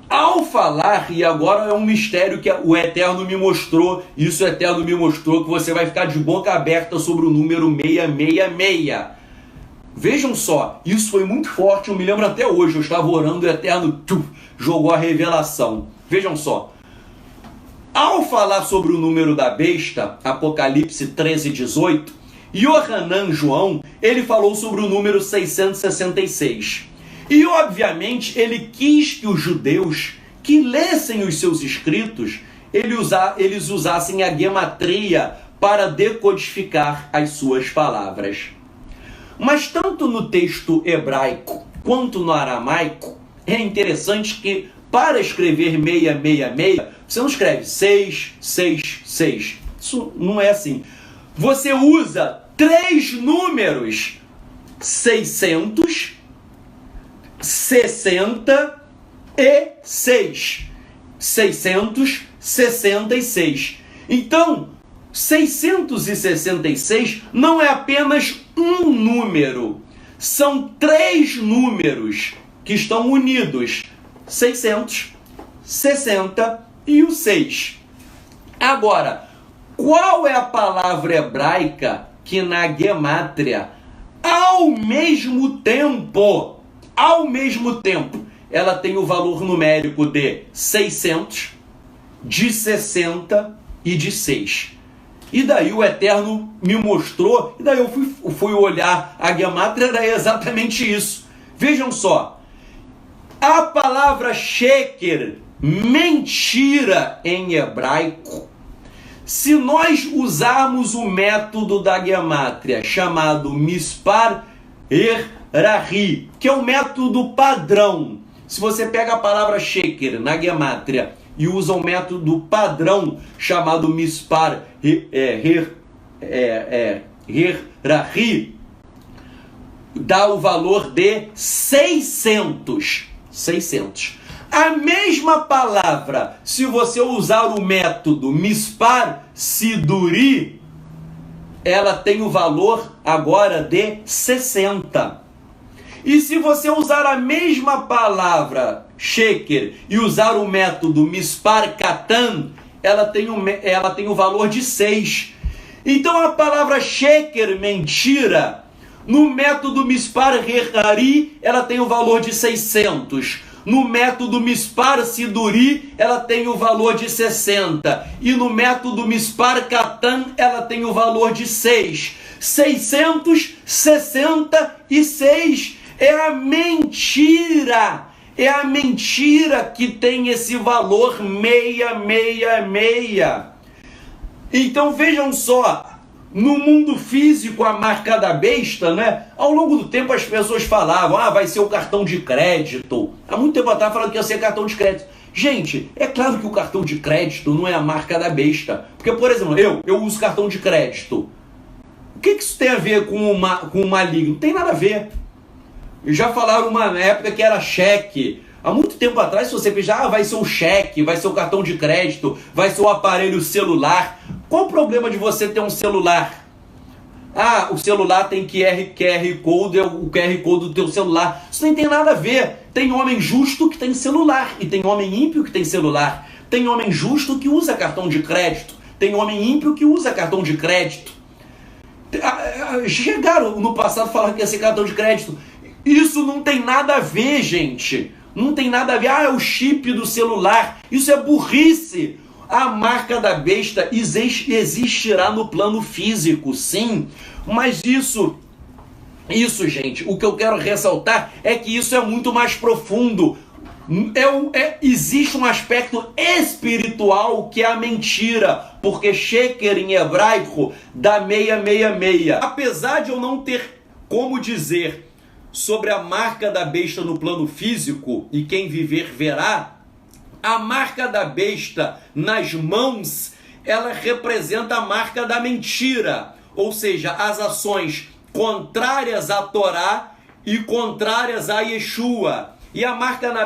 ao falar, e agora é um mistério que o Eterno me mostrou, isso o Eterno me mostrou, que você vai ficar de boca aberta sobre o número 666. Vejam só, isso foi muito forte, eu me lembro até hoje, eu estava orando e o Eterno jogou a revelação. Vejam só, ao falar sobre o número da besta, Apocalipse 13:18, Yohanan, João, ele falou sobre o número 666. E, obviamente, ele quis que os judeus que lessem os seus escritos, eles usassem a gematria para decodificar as suas palavras. Mas tanto no texto hebraico quanto no aramaico, é interessante que para escrever 666, você não escreve 666. Isso não é assim. Você usa 3 números, 666. 666. Então, 666 não é apenas um número, são 3 números que estão unidos, 660 e o 6. Agora, qual é a palavra hebraica que na gemátria, ao mesmo tempo, ela tem o valor numérico de 600, de 60 e de 6. E daí o Eterno me mostrou, e daí eu fui olhar a gemátria, era exatamente isso. Vejam só, a palavra sheker, mentira em hebraico, se nós usarmos o método da gemátria chamado Mispar Rahi, que é o método padrão. Se você pega a palavra sheker na gemátria e usa um método padrão chamado Mispar Herahi, dá o valor de 600. 600. A mesma palavra, se você usar o método Mispar Siduri, ela tem o valor agora de 60. E se você usar a mesma palavra sheker e usar o método Mispar Katan, ela tem o valor de 6. Então a palavra sheker, mentira, no método Mispar Herahi, ela tem o valor de 600. No método Mispar Siduri, ela tem o valor de 60. E no método Mispar Katan, ela tem o valor de 6. 666 é a mentira. É a mentira que tem esse valor 666. Então vejam só. No mundo físico, a marca da besta, né? Ao longo do tempo as pessoas falavam, vai ser o cartão de crédito. Há muito tempo atrás falaram que ia ser cartão de crédito. Gente, é claro que o cartão de crédito não é a marca da besta. Porque, por exemplo, eu uso cartão de crédito. O que isso tem a ver com o maligno? Não tem nada a ver. Já falaram uma época que era cheque. Há muito tempo atrás, se você pensar, vai ser o cheque, vai ser o cartão de crédito, vai ser o aparelho celular. Qual o problema de você ter um celular? O celular tem QR Code, é o QR Code do teu celular. Isso nem tem nada a ver. Tem homem justo que tem celular e tem homem ímpio que tem celular. Tem homem justo que usa cartão de crédito. Tem homem ímpio que usa cartão de crédito. Chegaram no passado falando que ia ser cartão de crédito. Isso não tem nada a ver, gente. Não tem nada a ver. É o chip do celular. Isso é burrice. A marca da besta existirá no plano físico, sim. Mas isso, gente, o que eu quero ressaltar é que isso é muito mais profundo. Existe um aspecto espiritual que é a mentira, porque sheker em hebraico dá 666. Apesar de eu não ter como dizer sobre a marca da besta no plano físico, e quem viver verá, a marca da besta nas mãos, ela representa a marca da mentira, ou seja, as ações contrárias à Torá e contrárias a Yeshua. E a marca da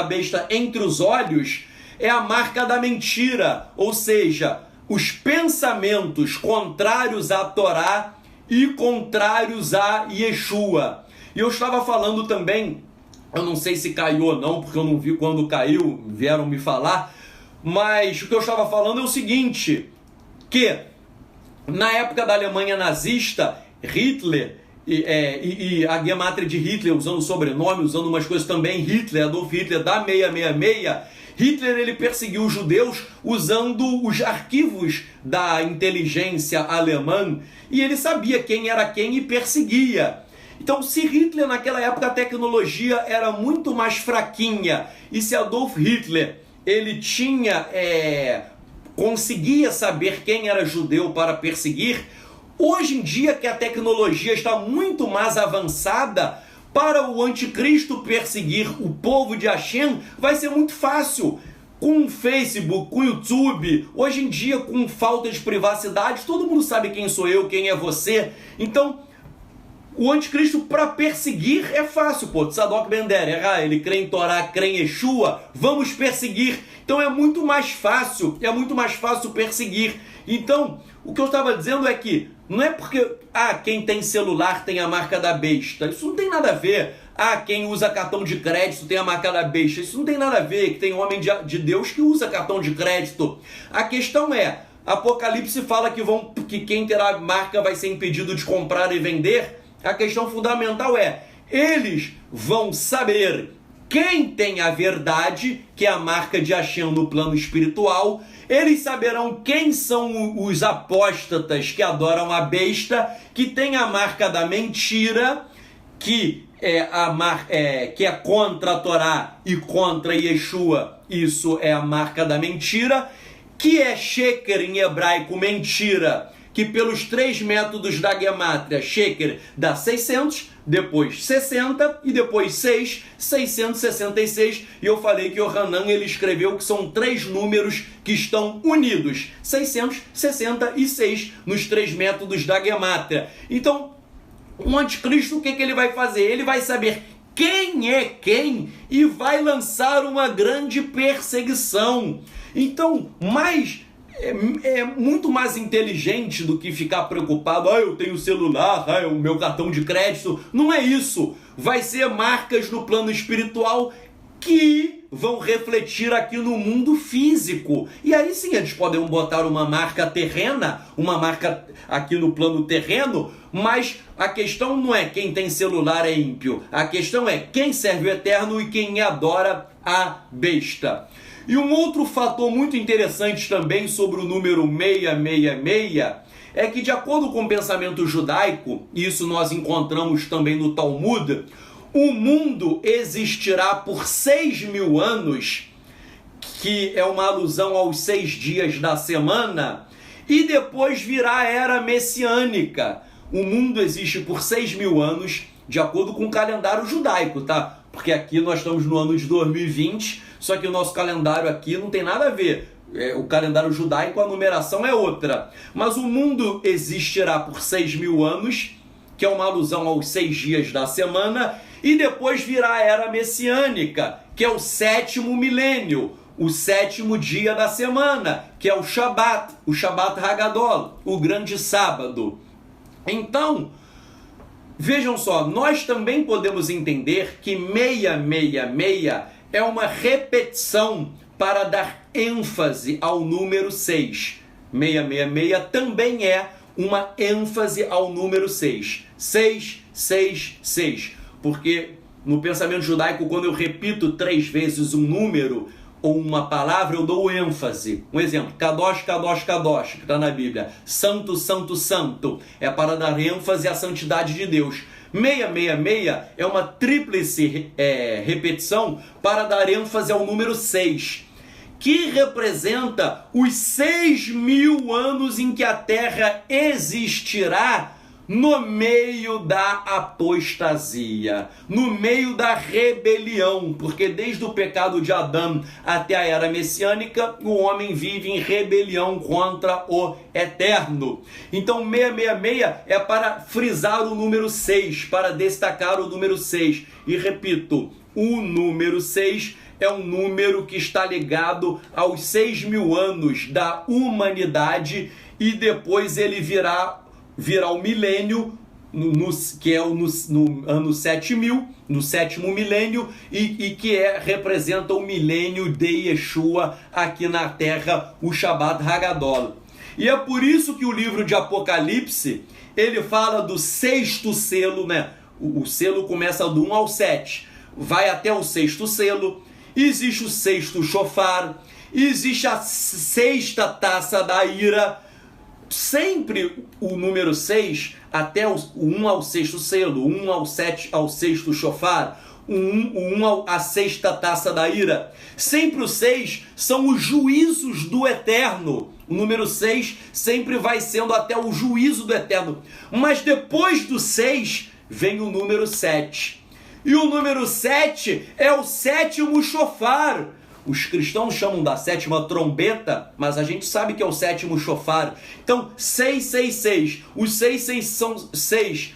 besta entre os olhos é a marca da mentira, ou seja, os pensamentos contrários à Torá e contrários a Yeshua. E eu estava falando também, eu não sei se caiu ou não, porque eu não vi quando caiu, vieram me falar, mas o que eu estava falando é o seguinte, que na época da Alemanha nazista, Hitler e a gemátria de Hitler, usando o sobrenome, usando umas coisas também, Adolf Hitler da 666, Hitler ele perseguiu os judeus usando os arquivos da inteligência alemã, e ele sabia quem era quem e perseguia. Então, se Hitler naquela época a tecnologia era muito mais fraquinha, e se Adolf Hitler ele conseguia saber quem era judeu para perseguir, hoje em dia que a tecnologia está muito mais avançada, para o anticristo perseguir o povo de Hashem vai ser muito fácil. Com o Facebook, com o YouTube, hoje em dia com falta de privacidade, todo mundo sabe quem sou eu, quem é você. Então, o anticristo para perseguir é fácil, Tzadok Ben Der, ele crê em Torá, crê em Yeshua, vamos perseguir. Então é muito mais fácil perseguir. Então, o que eu estava dizendo é que não é porque quem tem celular tem a marca da besta, isso não tem nada a ver. Quem usa cartão de crédito tem a marca da besta, isso não tem nada a ver, que tem homem de Deus que usa cartão de crédito. A questão é, Apocalipse fala que quem terá marca vai ser impedido de comprar e vender. A questão fundamental é, eles vão saber quem tem a verdade, que é a marca de Hashem no plano espiritual. Eles saberão quem são os apóstatas que adoram a besta, que tem a marca da mentira, que é contra a Torá e contra Yeshua, isso é a marca da mentira, que é sheker em hebraico, mentira, que pelos 3 métodos da Gemátria Sheker dá 600, depois 60 e depois 6, 666. E eu falei que o Hanan ele escreveu que são 3 números que estão unidos, 666 nos 3 métodos da Gemátria. Então, o anticristo, o que ele vai fazer? Ele vai saber quem é quem e vai lançar uma grande perseguição. Então, é muito mais inteligente do que ficar preocupado, eu tenho celular, o meu cartão de crédito. Não é isso. Vai ser marcas no plano espiritual que vão refletir aqui no mundo físico. E aí sim eles podem botar uma marca terrena, uma marca aqui no plano terreno, mas a questão não é quem tem celular é ímpio. A questão é quem serve o Eterno e quem adora a besta. E um outro fator muito interessante também sobre o número 666 é que, de acordo com o pensamento judaico, e isso nós encontramos também no Talmud, o mundo existirá por 6.000 anos, que é uma alusão aos 6 dias da semana, e depois virá a era messiânica. O mundo existe por 6.000 anos, de acordo com o calendário judaico, tá? Porque aqui nós estamos no ano de 2020, só que o nosso calendário aqui não tem nada a ver. O calendário judaico, a numeração é outra. Mas o mundo existirá por 6.000 anos, que é uma alusão aos 6 dias da semana, e depois virá a era messiânica, que é o 7º milênio, o 7º dia da semana, que é o Shabat Hagadol, o grande sábado. Então, vejam só, nós também podemos entender que 666 é uma repetição para dar ênfase ao número 6. 666 também é uma ênfase ao número 6. 6, 6, 6. Porque no pensamento judaico, quando eu repito 3 vezes um número ou uma palavra, eu dou ênfase. Um exemplo, Kadosh, Kadosh, Kadosh, que está na Bíblia. Santo, Santo, Santo. É para dar ênfase à santidade de Deus. 666 é uma tríplice repetição para dar ênfase ao número 6, que representa os 6.000 anos em que a Terra existirá no meio da apostasia, no meio da rebelião, porque desde o pecado de Adão até a era messiânica, o homem vive em rebelião contra o Eterno. Então 666 é para frisar o número 6, para destacar o número 6. E repito, o número 6 é um número que está ligado aos 6.000 anos da humanidade, e depois ele virá o milênio, que é no ano 7.000, no 7º milênio, e que representa o milênio de Yeshua aqui na Terra, o Shabat Hagadol. E é por isso que o livro de Apocalipse, ele fala do 6º selo, né? O selo começa do 1 ao 7, vai até o 6º selo. Existe o 6º shofar, existe a 6ª taça da ira. Sempre o número 6, até o 1 ao 6º selo, 1 ao 6º shofar, o 1 à 6ª taça da ira. Sempre o 6 são os juízos do Eterno. O número 6 sempre vai sendo até o juízo do Eterno. Mas depois do 6 vem o número 7. E o número 7 é o 7º shofar. Os cristãos chamam da 7ª trombeta, mas a gente sabe que é o 7º shofar. Então, 666. Os 6 são 6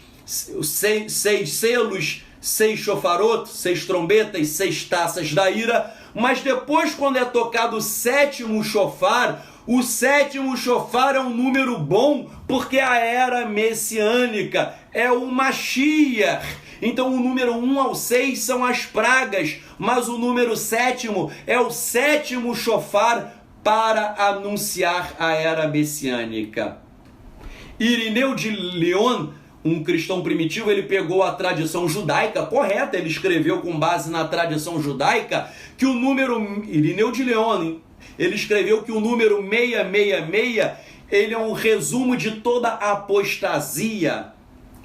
selos, 6 shofarot, 6 trombetas, 6 taças da ira. Mas depois, quando é tocado o 7º shofar, o 7º shofar é um número bom, porque a era messiânica é o Mashiach. Então o número 1 ao 6 são as pragas, mas o número 7º é o 7º shofar para anunciar a era messiânica. Irineu de Leon, um cristão primitivo, ele pegou a tradição judaica correta, ele escreveu com base na tradição judaica que o número, Irineu de Leon, ele escreveu que o número 666, ele é um resumo de toda a apostasia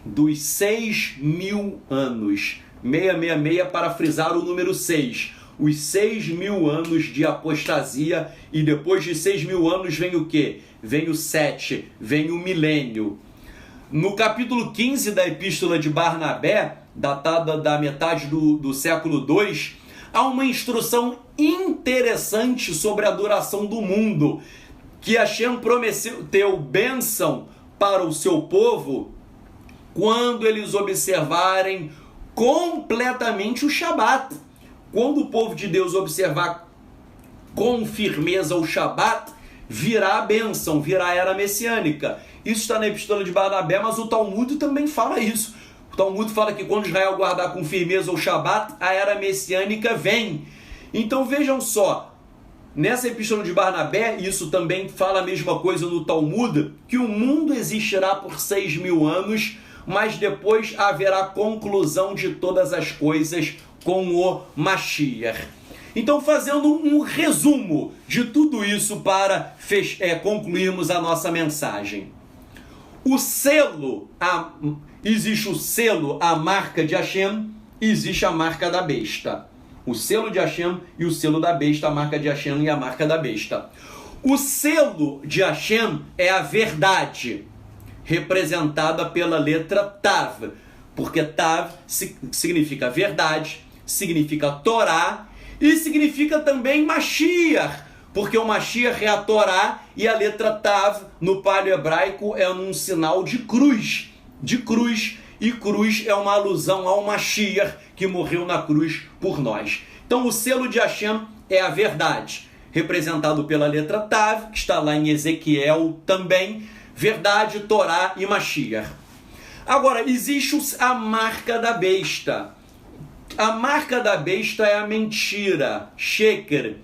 dos 6.000 anos. 666 para frisar o número 6. Os 6.000 anos de apostasia, e depois de 6.000 anos vem o quê? vem o 7, vem o milênio. No capítulo 15 da Epístola de Barnabé, datada da metade do século II, há uma instrução interessante sobre a duração do mundo, que Hashem prometeu bênção para o seu povo quando eles observarem completamente o Shabat. Quando o povo de Deus observar com firmeza o Shabat, virá a bênção, virá a era messiânica. Isso está na Epístola de Barnabé, mas o Talmud também fala isso. O Talmud fala que quando Israel guardar com firmeza o Shabat, a era messiânica vem. Então vejam só, nessa Epístola de Barnabé, isso também fala a mesma coisa no Talmud, que o mundo existirá por 6.000 anos, mas depois haverá conclusão de todas as coisas com o Mashiach. Então, fazendo um resumo de tudo isso para concluirmos a nossa mensagem. O selo, existe o selo, a marca de Hashem, existe a marca da besta. O selo de Hashem e o selo da besta, a marca de Hashem e a marca da besta. O selo de Hashem é a verdade, representada pela letra Tav, porque Tav significa verdade, significa Torá e significa também Mashiach, porque o Mashiach é a Torá e a letra Tav no paleo-hebraico é um sinal de cruz, e cruz é uma alusão ao Mashiach que morreu na cruz por nós. Então o selo de Hashem é a verdade, representado pela letra Tav, que está lá em Ezequiel também, verdade, Torá e Mashiach. Agora, existe a marca da besta. A marca da besta é a mentira, Sheker,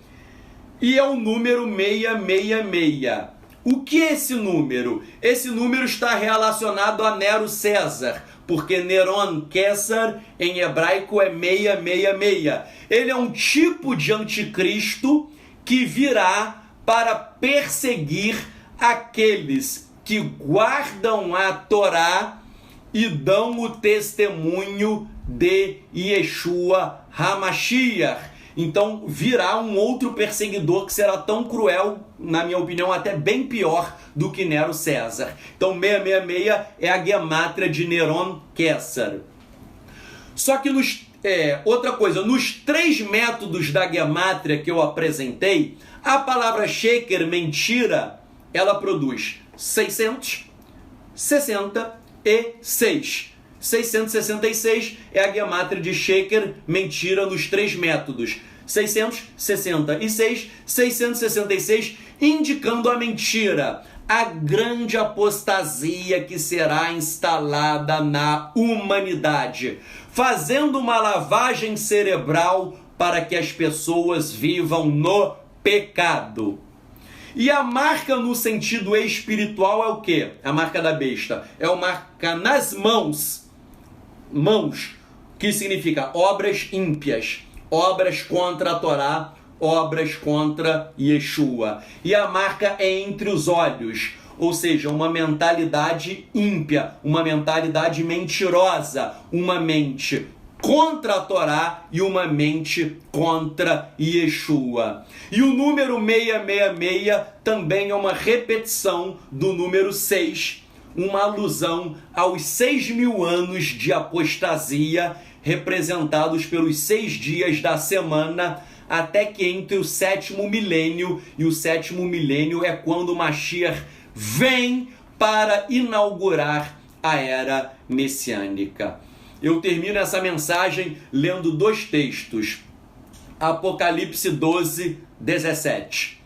e é o número 666. O que é esse número? Esse número está relacionado a Nero César, porque Neron Quésar em hebraico é 666. Ele é um tipo de anticristo que virá para perseguir aqueles que guardam a Torá e dão o testemunho de Yeshua HaMashiach. Então virá um outro perseguidor que será tão cruel, na minha opinião, até bem pior do que Nero César. Então 666 é a gemátria de Neron Quésar. Só que outra coisa, nos 3 métodos da gemátria que eu apresentei, a palavra sheker, mentira, ela produz 666. 666 é a gemátria de sheker, mentira, nos 3 métodos. 666, indicando a mentira, a grande apostasia que será instalada na humanidade, fazendo uma lavagem cerebral para que as pessoas vivam no pecado. E a marca no sentido espiritual é o quê? A marca da besta é uma marca nas mãos, que significa obras ímpias, obras contra a Torá, obras contra Yeshua. E a marca é entre os olhos, ou seja, uma mentalidade ímpia, uma mentalidade mentirosa, uma mente contra a Torá e uma mente contra Yeshua. E o número 666 também é uma repetição do número 6, uma alusão aos 6.000 anos de apostasia, representados pelos 6 dias da semana, até que entre o 7º milênio, e o 7º milênio é quando o Mashiach vem para inaugurar a era messiânica. Eu termino essa mensagem lendo 2 textos. Apocalipse 12, 17.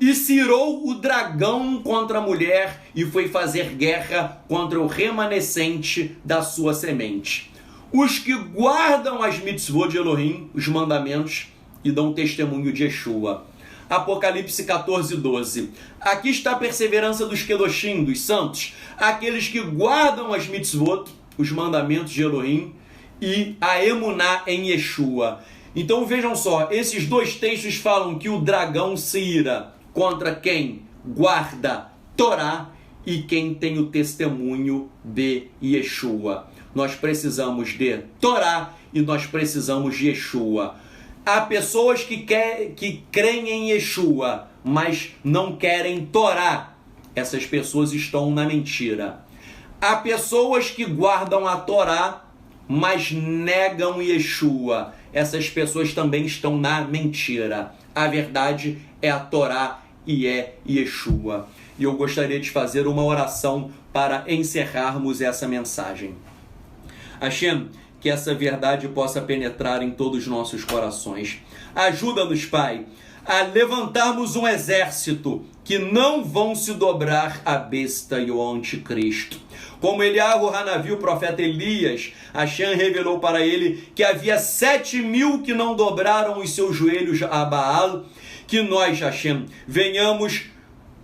E se irou o dragão contra a mulher e foi fazer guerra contra o remanescente da sua semente. Os que guardam as mitzvot de Elohim, os mandamentos, e dão testemunho de Yeshua. Apocalipse 14, 12. Aqui está a perseverança dos Kedoshim, dos santos, aqueles que guardam as mitzvot, os mandamentos de Elohim, e a emuná em Yeshua. Então vejam só, esses 2 textos falam que o dragão se ira contra quem guarda Torá e quem tem o testemunho de Yeshua. Nós precisamos de Torá e nós precisamos de Yeshua. Há pessoas que creem em Yeshua, mas não querem Torá. Essas pessoas estão na mentira. Há pessoas que guardam a Torá, mas negam Yeshua. Essas pessoas também estão na mentira. A verdade é a Torá e é Yeshua. E eu gostaria de fazer uma oração para encerrarmos essa mensagem. Hashem, que essa verdade possa penetrar em todos os nossos corações. Ajuda-nos, Pai, a levantarmos um exército que não vão se dobrar à besta e ao anticristo. Como Eliahu Hanavi, o profeta Elias, Hashem revelou para ele que havia 7.000 que não dobraram os seus joelhos a Baal, que nós, Hashem, venhamos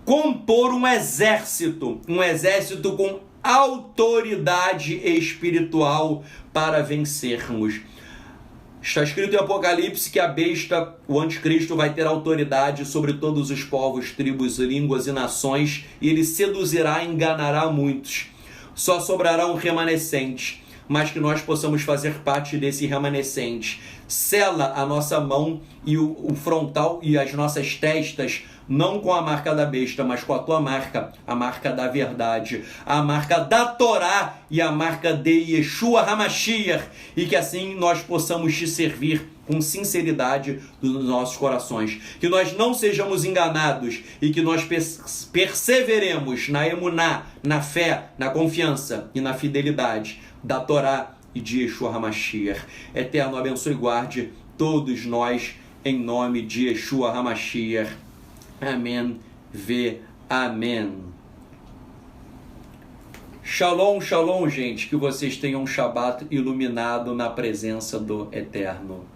compor um exército com autoridade espiritual para vencermos. Está escrito em Apocalipse que a besta, o anticristo, vai ter autoridade sobre todos os povos, tribos, línguas e nações, e ele seduzirá e enganará muitos. Só sobrará um remanescente, mas que nós possamos fazer parte desse remanescente. Sela a nossa mão e o frontal e as nossas testas, não com a marca da besta, mas com a tua marca, a marca da verdade, a marca da Torá e a marca de Yeshua HaMashiach, e que assim nós possamos te servir com sinceridade dos nossos corações. Que nós não sejamos enganados e que nós perseveremos na emuná, na fé, na confiança e na fidelidade da Torá e de Yeshua HaMashiach. Eterno, abençoe e guarde todos nós, em nome de Yeshua HaMashiach. Amém. Amém. Shalom, shalom, gente. Que vocês tenham um Shabat iluminado na presença do Eterno.